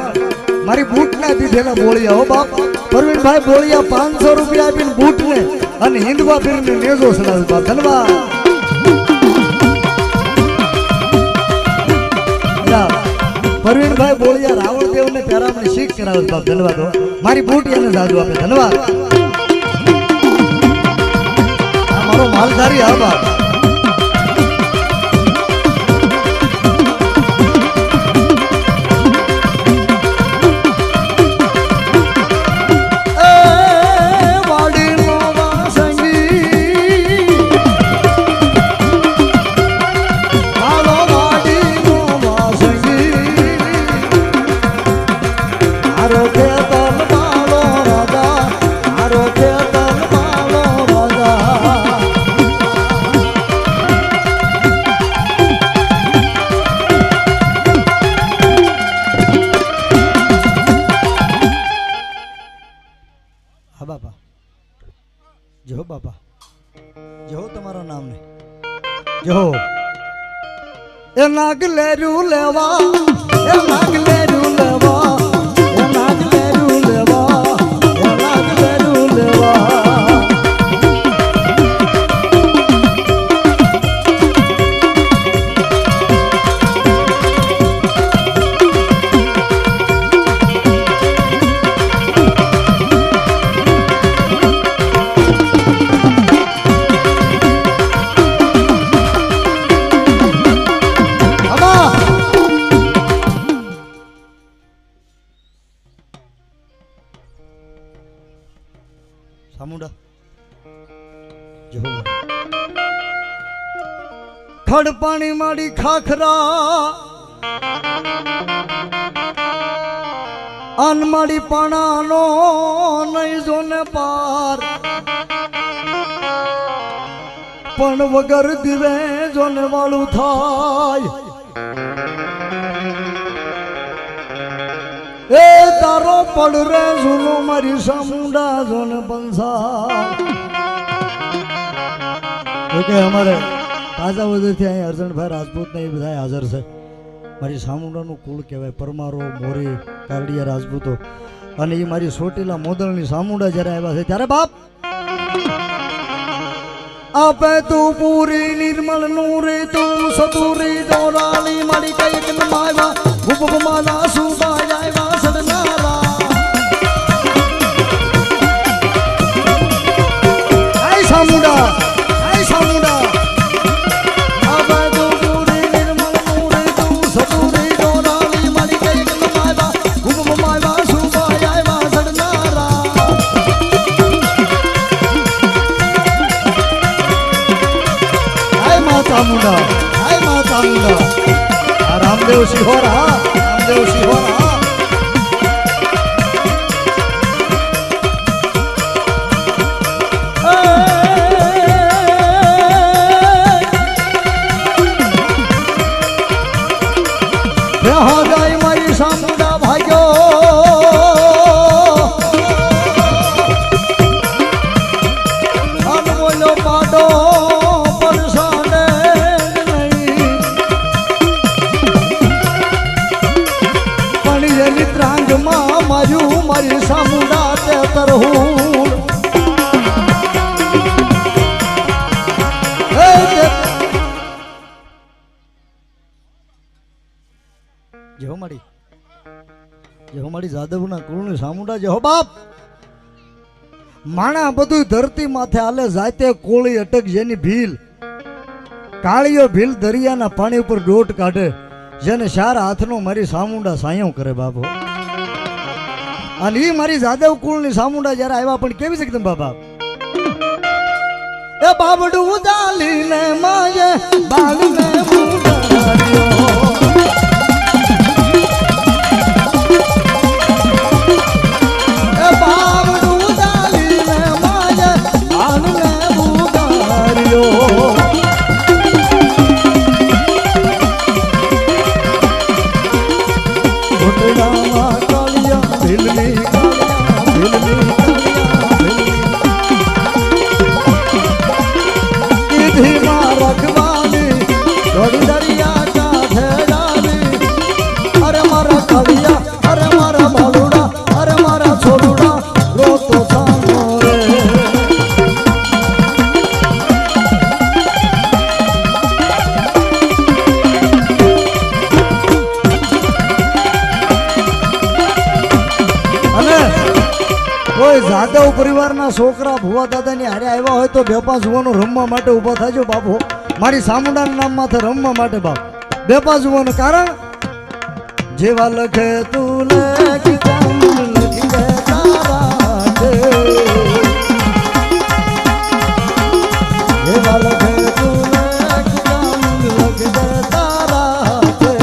મારી બૂટ ના દીધેલા બોળિયા. હો બાપ. પ્રવીણભાઈ બોળિયા 500 રૂપિયા આપીને બૂટ ને અને હિન્દવા પીરને નેજો ચડાવ્યો બાપ. ધન્યવાદ. પ્રવીણભાઈ બોળિયા રાવણદેવ ને પેરામણી શીખ કરાવે બાપ. ધન્યવાદ. મારી બૂટ એને જાદુ આપે. ધન્યવાદ. આ મારો માલધારી. હા બાપ. હા બાપા. જય હો બાપા, જય હો તમારા નામને. જય હો. એ નાગ લેરું લેવા, એ નાગ લેરું લેવા, એ નાગ લેરું લેવા, એ નાગ લેરું લેવા. સામુંડા ખડ પાણી માડી ખાખરા અન માડી પાણાનો નહીં જોને પાર, પણ વગર દીવે જોને વાળું થાય. એ તારો પડ રે સુનો મારી સામુંડા જોને બંસા. ઓકે, અમારે તાજા વદરથી અહીં અર્જણભાઈ રાજપૂત ને એ બધા હાજર છે. મારી સામુંડાનું કુળ કહેવાય. પરમારો, મોરી, કારડિયા રાજપૂતો. અને એ મારી સોટીલા મોદલની સામુંડા જ્યારે આવ્યા છે ત્યારે બાપ આપે તું પૂરી નિર્મલ નૂરી તું સતુરી દોરાળી મારી કઈક નમાવા ગુપ માલા સુબા આવ્યા સડનારા. આવ્યું મારી સામુંડા તે તરહું જેહો મારી જાદવના કુળની સામુંડા જેહો બાપ માણા બધું ધરતી માથે હાલે જાતે કોળી અટક જેની ભીલ કાળીઓ ભીલ દરિયાના પાણી ઉપર ડોટ કાઢે જેને ચાર હાથનો મારી સામુંડા સાયો કરે બાપો અને ઈ મારી જાદવ કુળની સામુંડા જ્યારે આવ્યા પણ કેવી છે એકદમ બાબા એ બાબડું ઉદાલીને માયે બાળને મુડાર્યો એ બાબડું ઉદાલીને માયે બાળને મુડાર્યો ઘોટડામાં કાળિયા ભીલની ધીમા રખવાની થોડી દરિયા કાંઠે ડાલી અરે મારા કાળિયા અરે મારા બાલુડા અરે મારા છોડુડા રોતો સામો રે અને કોઈ જાદવ પરિવારના છોકરા ભુવા દાદાની હારે આવ્યા હોય તો બેપા જુવાનો રમવા માટે ઊભા થાજો બાપો મારી સામુંડાના નામ માથે રમવા માટે બાપ બેપા જુવાનું કારણ જેવા લખે તું લખી દે તારા છે જેવા લખે તું લખી દે તારા છે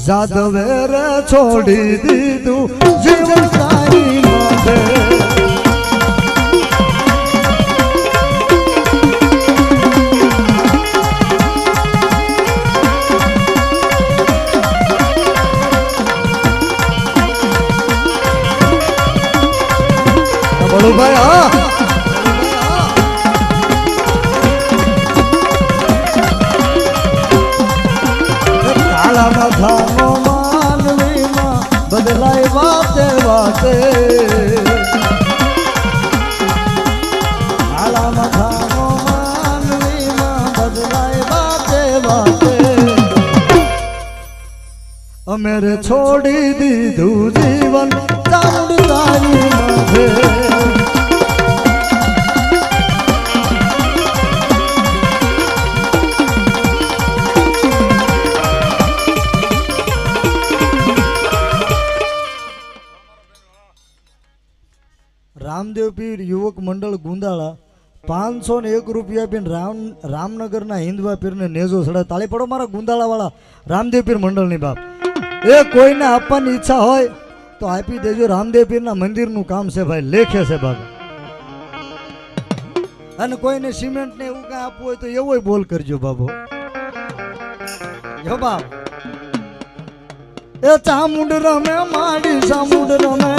જાદવે રે છોડી દીધું જીવન તારી માટે બળુભાઈ હા કાળા માથાનો માનવીમાં બદલાય વાતે વાતે કાળા માથાનો માનવીમાં બદલાય વાતે વાતે અમે રે છોડી દીધું જીવન ચામુંડાની માથે રામદેવ પીર યુવક મંડળ ગુંદાળા 501 રૂપિયા આપીને રામનગરના હિન્દવા પીરને નેજો સડા તાળી પડો મારા ગુંદાળાવાળા રામદેવ પીર મંડળની બાપ એ કોઈને આપવાની ઈચ્છા હોય તો આપી દેજો રામદેવ પીરના મંદિરનું કામ છે ભાઈ લેખે છે બાપ અને કોઈને સિમેન્ટ ને એવું કાંઈ આપવું હોય તો એવો બોલ કરજો બાબો જો બાપ એ ચામુંડ રમે માડી સામુંડ રમે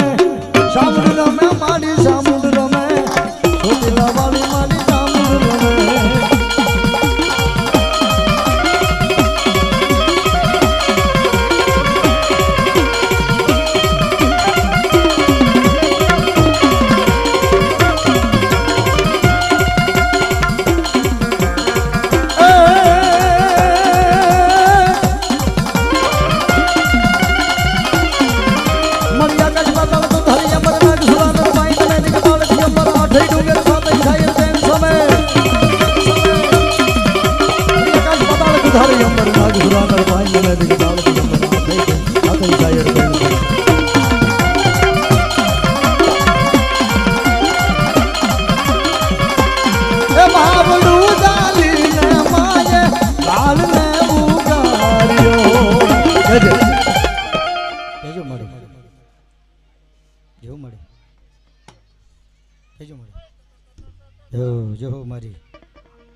સામુંડ રમે માડી સામુંડ રમે છોટીલા વાળી માડી સામુંડ રમે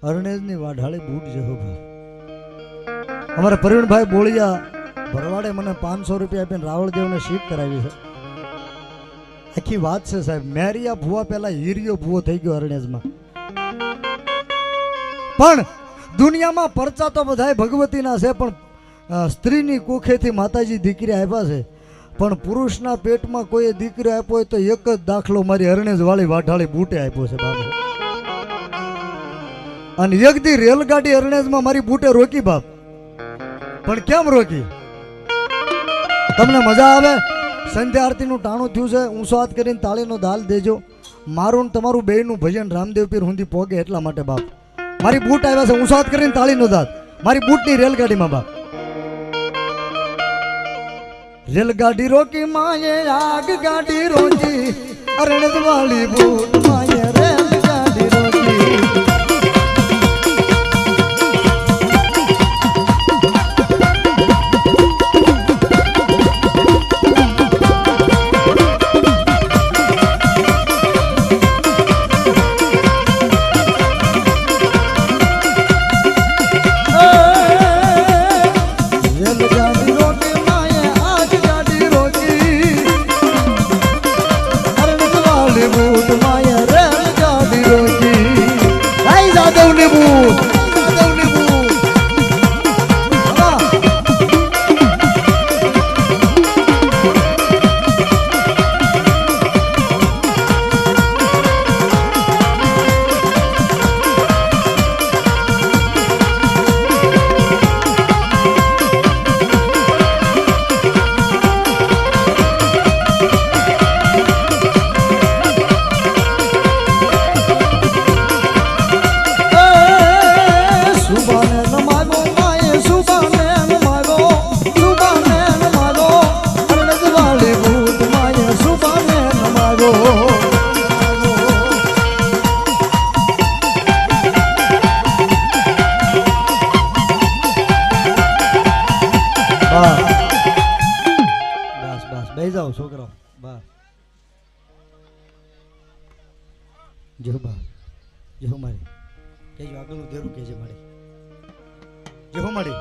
અરણેજની વાઢાળી બૂટ જેવો ભાઈ અમારા પ્રવીણભાઈ બોળિયા ભરવાડે મને 500 રૂપિયા આપીને રાવળદેવને શીખ કરાવી છે આખી વાત છે સાહેબ મેરિયા ભુવા પહેલા હીરિયો ભુવો થઈ ગયો અરણેજમાં પણ દુનિયામાં પરચા તો બધાય ભગવતીના છે પણ સ્ત્રીની કુખેથી માતાજી દીકરી આવ્યા છે પણ પુરુષના પેટમાં કોઈ દીકરી આપ્યો હોય તો એક જ દાખલો મારી હરણેજ વાળી વાઢાળી બૂટે આપ્યો છે બાપુ. અને એક દી રેલગાડી હરણેજમાં મારી બૂટે રોકી બાપ. પણ કેમ રોકી? તમને મજા આવે? સંધ્યા આરતીનું ટાણું થયું છે, ઊંચો હાથ કરીને તાળીનો દાલ દેજો. મારું ને તમારું બેયનું ભજન રામદેવ પીર હુંધી પોગે એટલા માટે બાપ. મારી બૂટ આવ્યા છે, ઊંચો હાથ કરીને તાળીનો દાલ મારી બૂટની રેલગાડીમાં બાપ. રેલગાડી રોકી માએ આગ ગાડી રોકી, હરણેજ વાળી બૂટ માએ રેલગાડી રોકી. છોકરાઓ બા જો બા જો મારી કેજો આગળનું દેરું કેજે મારી જો મારી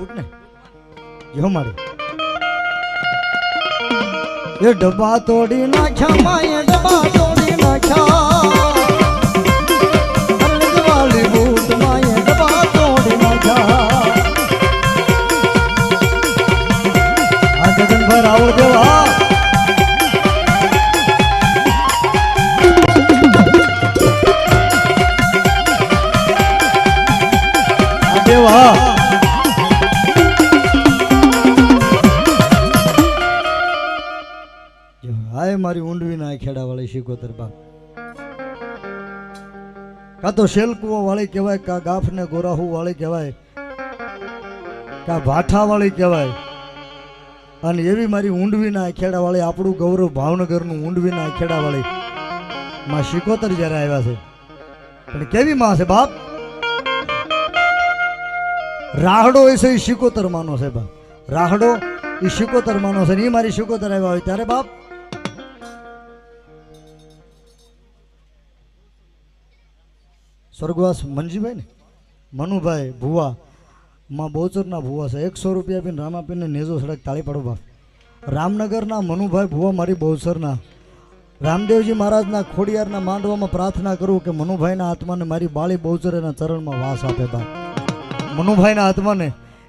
ઉઠ ને જો મારી એ ડબ્બા તોડી નાખ્યા માએ ડબ્બા તોડી નાખ્યા રાવળ દેવા દેવા હાય મારી ઊંડવી ના ખેડા વાળી શીખોતર બા કા તો શેલકુઓ વાળી કહેવાય, કા ગાફ ને ગોરાહુ વાળી કહેવાય, કા ભાઠા વાળી કહેવાય. અને એવી મારી ઊંડવીના ખેડા વાળી આપણું ગૌરવ ભાવનગરનું ઊંડવીના ખેડા વાળી માં શિકોતર જ્યારે આવ્યા છે પણ કેવી માં છે બાપ? રાહડો એ છે શિકોતર માનો છે બાપ. રાહડો એ શિકોતર માનો છે ને એ મારી શિકોતર આવ્યા હોય ત્યારે બાપ સ્વર્ગવાસ મનજીભાઈ ને મનુભાઈ ભુવા માં બહુચરના ભુવા છે. 100 રૂપિયા આપીને રામ આપીને નેજો સડક તાળી પાડો બાપ. રામનગરના મનુભાઈ ભુવા મારી બહુચરના રામદેવજી મહારાજના ખોડિયારના માંડવામાં પ્રાર્થના કરું કે મનુભાઈના આત્માને મારી બાળી બહુચર એના ચરણમાં વાસ આપે બાપ. મનુભાઈના આત્માને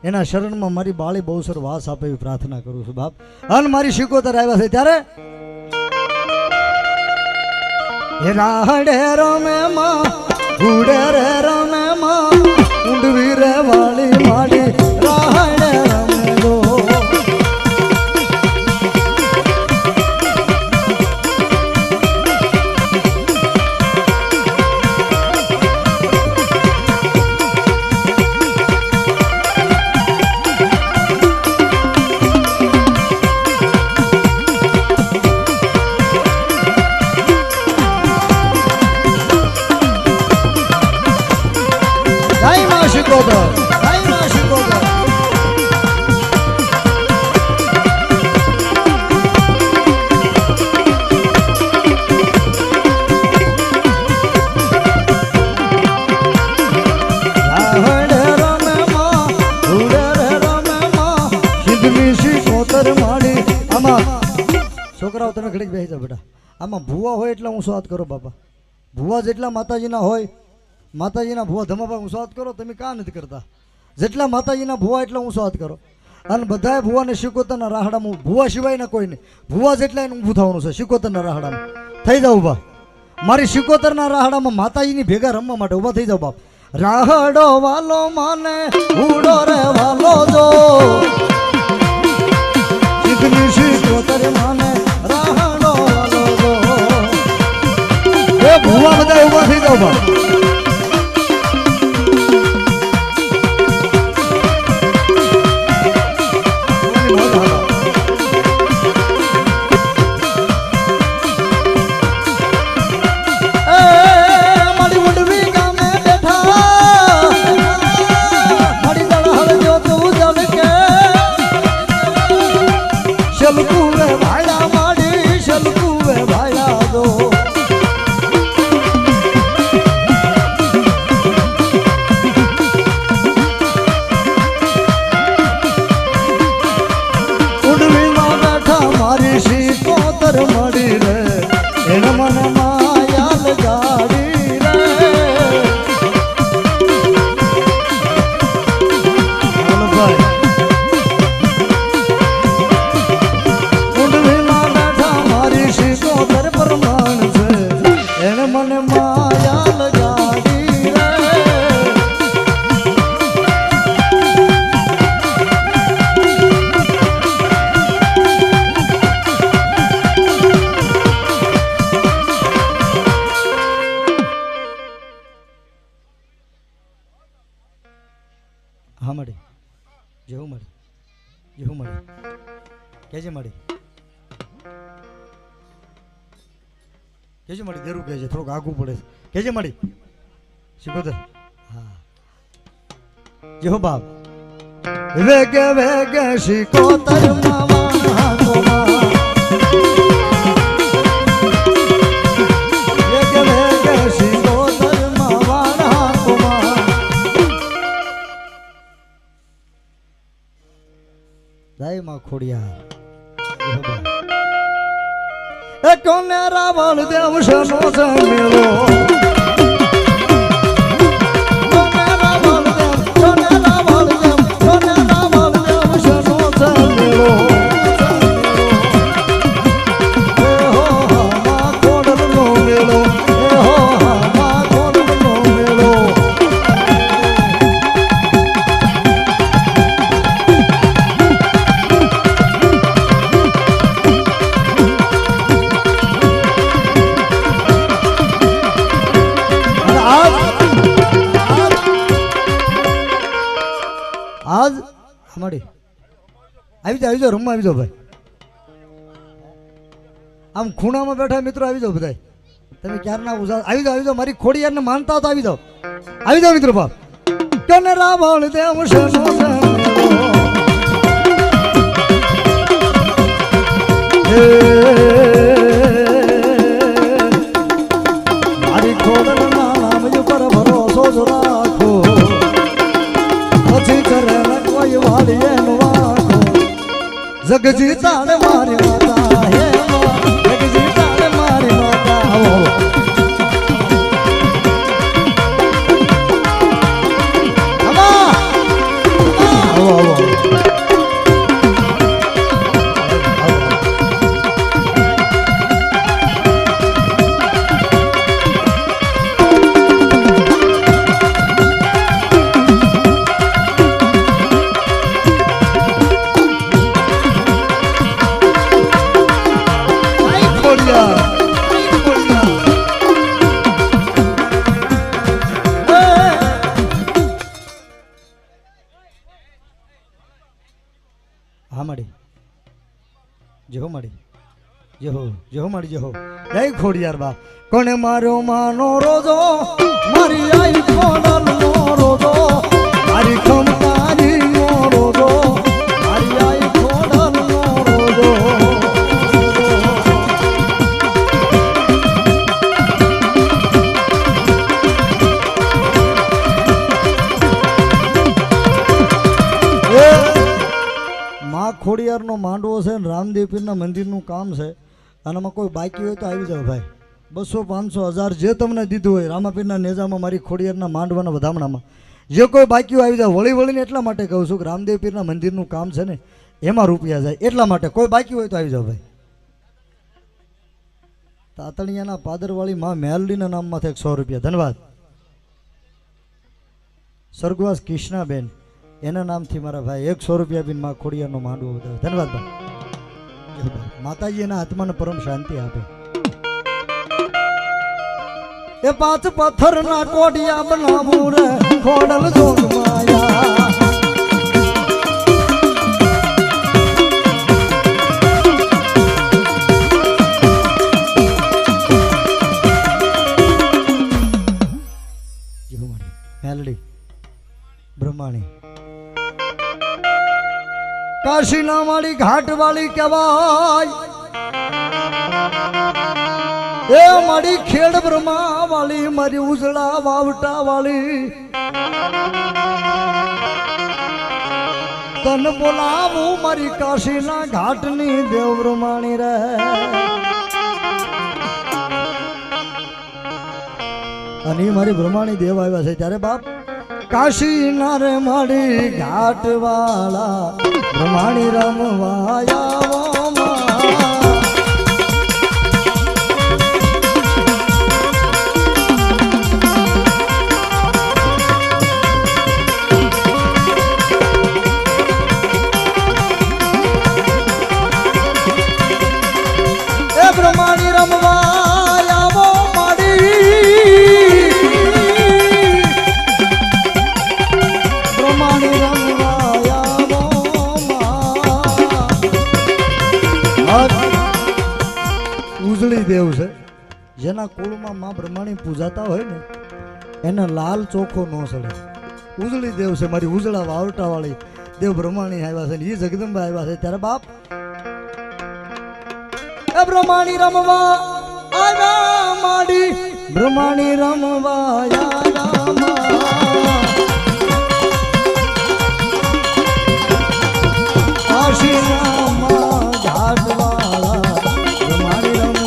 એના શરણમાં મારી બાળી બહુચર વાસ આપે એવી પ્રાર્થના કરું છું બાપ. અને મારી શિકોતર આવ્યા છે ત્યારે રાહડે રમે માં ઘુડે રે રમે માં ઊંડવી રે વાળી માડી રાહડે રમે ગો. છોકરાઓ તમે ઘડીક બેસી જાઓ બેટા. આમાં ભુવા હોય એટલે હું વાત કરો બાપા. ભુવા જેટલા માતાજીના હોય માતાજીના ભુવા ધમાભાઈ ઊંચો હાથ કરો. તમે કાં નથી કરતા? જેટલા માતાજીના ભુવા એટલા ઊંચો હાથ કરો. અને બધાએ ભુવાને શિકોતરના રાહડામાં, ભુવા સિવાયના કોઈને, ભુવા જેટલા એને ઊભું થવાનું છે શિકોતરના રાહડામાં. થઈ જાવ ઊભા. મારી શિકોતરના રાહડામાં માતાજીની ભેગા રમવા માટે ઊભા થઈ જાવ બાપ. રાહડો વાલો માને ઉડો રે વાલો જો, શીખની શિકોતર માને રાહડો વાલો જો. એ ભુવા બધા ઊભા થઈ જાવ બાપ. હા મળી જેવું મળી જેવું મળી કેજે મળી કેજે મળી દેરું કહેજે થોડુંક આગું પડે કેજે મળી શિકોતર હા જેવો બાપ વેગે વેગે શિકોતર મામા ગોમા વેગે વેગે શિકોતર મામા ગોમા જય માં ખોડિયાર એ કોને રાવણ દેવ શનો જમેલો આજ અમારી આવી જાઓ રૂમમાં આવી જાઓ ભાઈ આમ ખૂણામાં બેઠા મિત્રો આવી જાઓ બધા તમે ક્યારના ઉજા આવી જાઓ મારી ખોડિયારને માનતા તો આવી જાઓ મિત્રો બાપ કેને રાવણ દેવ શનો મારી ખોડલના નામ ઉપર ભરોસો જ રાખો પછી કરે કોઈ વાળી એનું વાખો જગજી તાળ મારી માતા હે જગજી તાળ મારી માતા આવો જેહો મળી જેહો મળી જેહો જય ખોડિયાર બા કોને માર્યો માનો રોજો મારી આઈ ખોડલ નો રોજો મારી ખમતારી નો રોજો મારી આઈ ખોડલ નો રોજો ખોડિયારનો માંડવો છે ને રામદેવ પીરના મંદિરનું કામ છે અને આમાં કોઈ બાકી હોય તો આવી જાવ ભાઈ 200 500 1000 જે તમને દીધું હોય રામાપીરના નેજામાં મારી ખોડિયારના માંડવાના વધામણામાં જે કોઈ બાકીઓ આવી જાય વળી વળીને એટલા માટે કહું છું કે રામદેવ પીરના મંદિરનું કામ છે ને એમાં રૂપિયા જાય એટલા માટે કોઈ બાકી હોય તો આવી જાઓ ભાઈ. તાતણિયાના પાદરવાળી માં મેલડીના નામમાંથી 100 રૂપિયા ધન્યવાદ. સ્વર્ગવાસ કૃષ્ણાબેન એના નામથી મારા ભાઈ 100 રૂપિયા આપીને માં ખોડિયારનો માંડવો વધારે ધન્યવાદ ભાઈ. માતાજી એના આત્માને પરમ શાંતિ આપે. એ 5 પથ્થરના કોડિયા બનાવું રે ખોડલ જોગ માયા. મેલડી બ્રહ્માણી કાશીના વાળી ઘાટ વાળી કહેવાય એ મારી ખેડ બ્રહ્મા વાળી મારી ઉજળા વાવટા વાળી તન બોલાવું મારી કાશીના ઘાટની દેવ બ્રહ્માણી રે. અને મારી બ્રહ્માણી દેવ આવ્યા છે ત્યારે બાપ કાશી ના રે મારી ઘાટ વાળા બ્રહ્માણી રમવાયા. એ બ્રહ્માણી રમવાયા મારી ઉજળી દેવ છે જેના કુળમાં માં બ્રહ્માણી પૂજાતા હોય ને એને લાલ ચોખ્ખો ન સડે. ઉજળી દેવ છે મારી ઉજળા વાવટા વાળી દેવ બ્રહ્માણી આવ્યા છે ને એ જગદંબા આવ્યા છે ત્યારે બાપ એ બ્રહ્માણી રમવા આવ્યા માડી બ્રહ્માણી રમવા આવ્યા કાશીનામાં ઘાટવાળા બ્રહ્માણી રમવા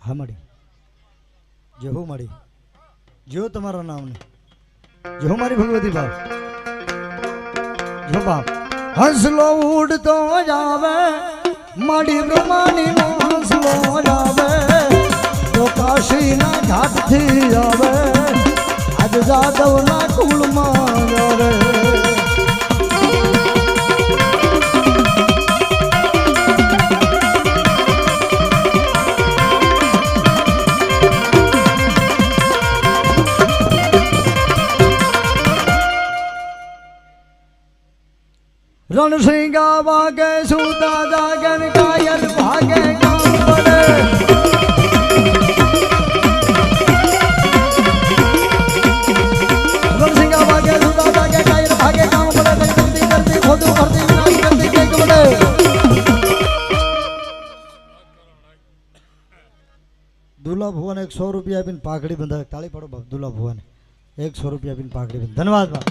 હા મળી જેવું મળી જેવો તમારા નામને જેવો મારી ભગવતી બાપ જો બાપ હંસલો ઉડતો જાવે માડી બ્રહ્માણી નો હંસલો જાવે તો કાશીના ઘાટથી આવે આજ જાદવના કુળમાં આવે. રણસિંગા વાગે સુતા જાગન કાયર ભાગે કામ પડે. રણસિંગા વાગે સુતા જાગે કાયર ભાગે કામ પડે. કરતી કરતી ખોદું કરતી વિનાશ કરતી કંઈક પડે. દુલા ભુવન 100 રૂપિયા આપીને પાઘડી બંધાવે. તાળી પાડો બાપ દુલા ભુવન 100 રૂપિયા આપીને પાઘડી બંધ ધન્યવાદ બાપ.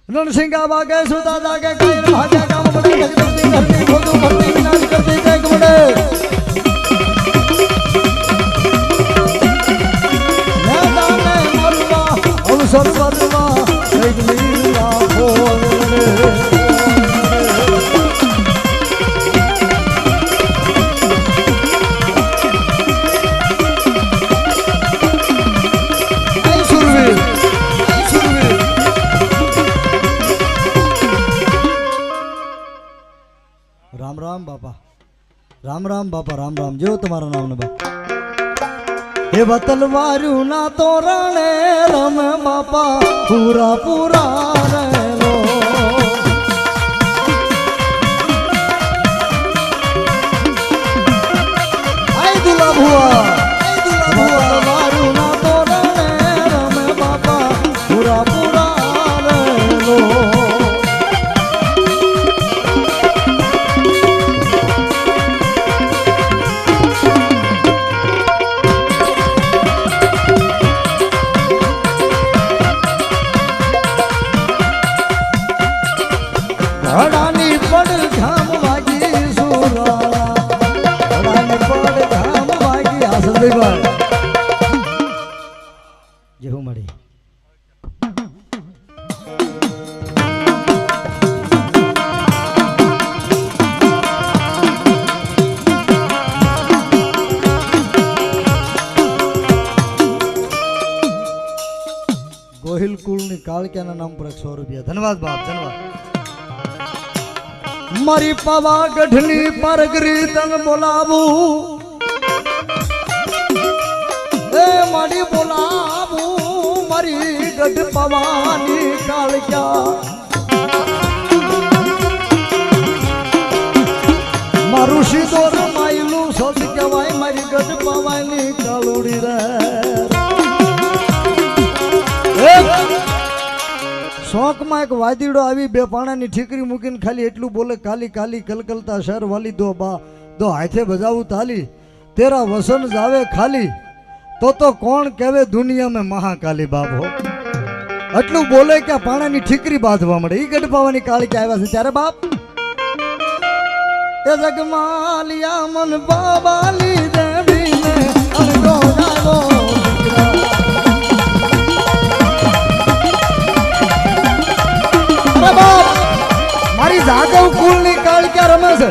રણસિંગા વાગે સુતા જાગે કાયર ભાગે કામ પડે. કરતી કરતી ખોદું કરતી વિનાશ કરતી કંઈક પડે. મેદાને મરવા અવસર મરવા કંઈક લીલા ફોડે. રામ રામ બાપા રામ રામ બાપા રામ રામ જેવો તમારા નામ ને બાપ. હે તલવાર્યું ના તોરણે રમે બાપા પૂરા પૂરા રેલો. આય દુલા ભુવા તલવાર્યું ના તોરણે રમે બાપા પૂરા પૂરા રેલો. ગોહિલ કુળની કાળક્યાના નામ પર 100 રૂપિયા. ધન્યવાદ બાપ, ધન્યવાદ. મારી પાવાગઢની પરગરી તન બોલાવું, એ મારી બોલાવું મારી ગઢ પવાની કાળક્યા. મારું સિંદોર માયલું સોચ કહેવાય મારી ગઢ પવાની કાળુડી રે. શોકમાં એક વાદીડો આવી બે પાણાની ઠીકરી મૂકીને ખાલી એટલું બોલે, કાલી કાલી કલકલતા શહેર વાલી દો બા દો હાથે બજાવું તાલી, તેરા વસન જાવે ખાલી તો કોણ કહેવે દુનિયા મેં મહાકાલી બાપ હો. એટલું બોલે કે પાણાની ઠીકરી બાંધવા મળે. ઈ ગઢપાવાની કાળી કે આવ્યા છે ત્યારે બાપ એ જગમાલિયા મન બાબાલી દેવીને અરગો જાગો મારી જાદવ કુળની કાળક્યા રમે છે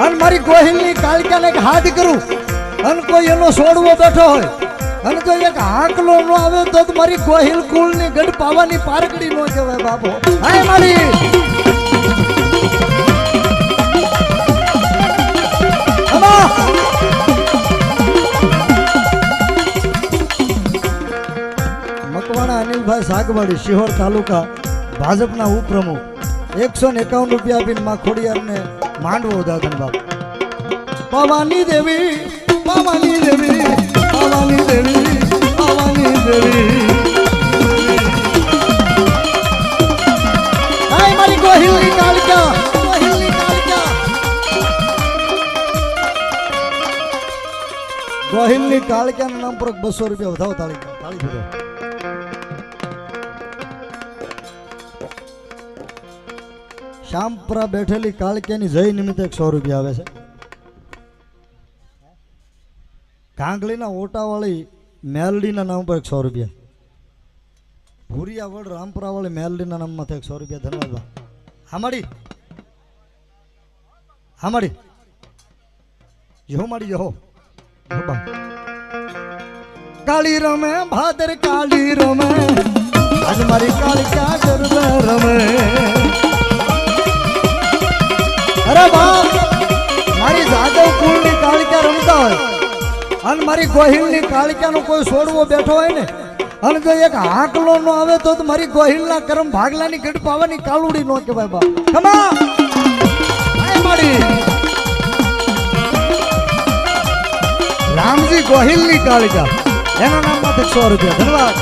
અને મારી ગોહિલની કાળક્યાને એક હાથ કરું અને કોઈ એનો છોડવો બેઠો હોય અને જો એક હાકલો ન આવે તો મારી ગોહિલ કુળની ગઢ પાવાની પારકડી નો કહેવાય બાપો. હાય મારી મકવાણા અનિલભાઈ સાગવાડી શિહોર તાલુકા ભાજપના ઉપપ્રમુખ 151 રૂપિયા આપીને માં ખોડિયારને માંડવો દાદન બાપ. પવાની દેવી પવાની દેવી પવાની દેવી પવાની દેવી હાય મારી ગોહિલની કાળક્યા ગોહિલની કાળક્યા ગોહિલની કાળક્યાના નામ પર 200 રૂપિયા વધાવો. તાળી તાળી દીધો. શામપુરા બેઠેલી કાળક્યાની જય નિમિત્તે 100 રૂપિયા આવે છે. કાંગલીના ઓટાવાળી મેલડીના નામ પર 100 રૂપિયા. ભૂરિયાવડ રામપુરાવાળી મેલડીના નામમાં 100 રૂપિયા. ધન્યવાદ. હામાડી હામાડી યો માડી યો કાળી રમે ભાદર કાળી રમે આજ મારી કાળક્યા ગરબે રમે. અરે બાપ મારી જાદવ કુળની કાળક્યા રમતા હોય અને મારી ગોહિલની કાળક્યાનો કોઈ છોડવો બેઠો હોય ને અને જો એક હાકલો નો આવે તો મારી ગોહિલના કરમ ભાગલાની ગઢ પાવાની કાળુડી નો કહેવાય બાપ. ખમા હાય મારી રામજી ગોહિલની કાળક્યા એના નામમાંથી 100 રૂપિયા. ધન્યવાદ.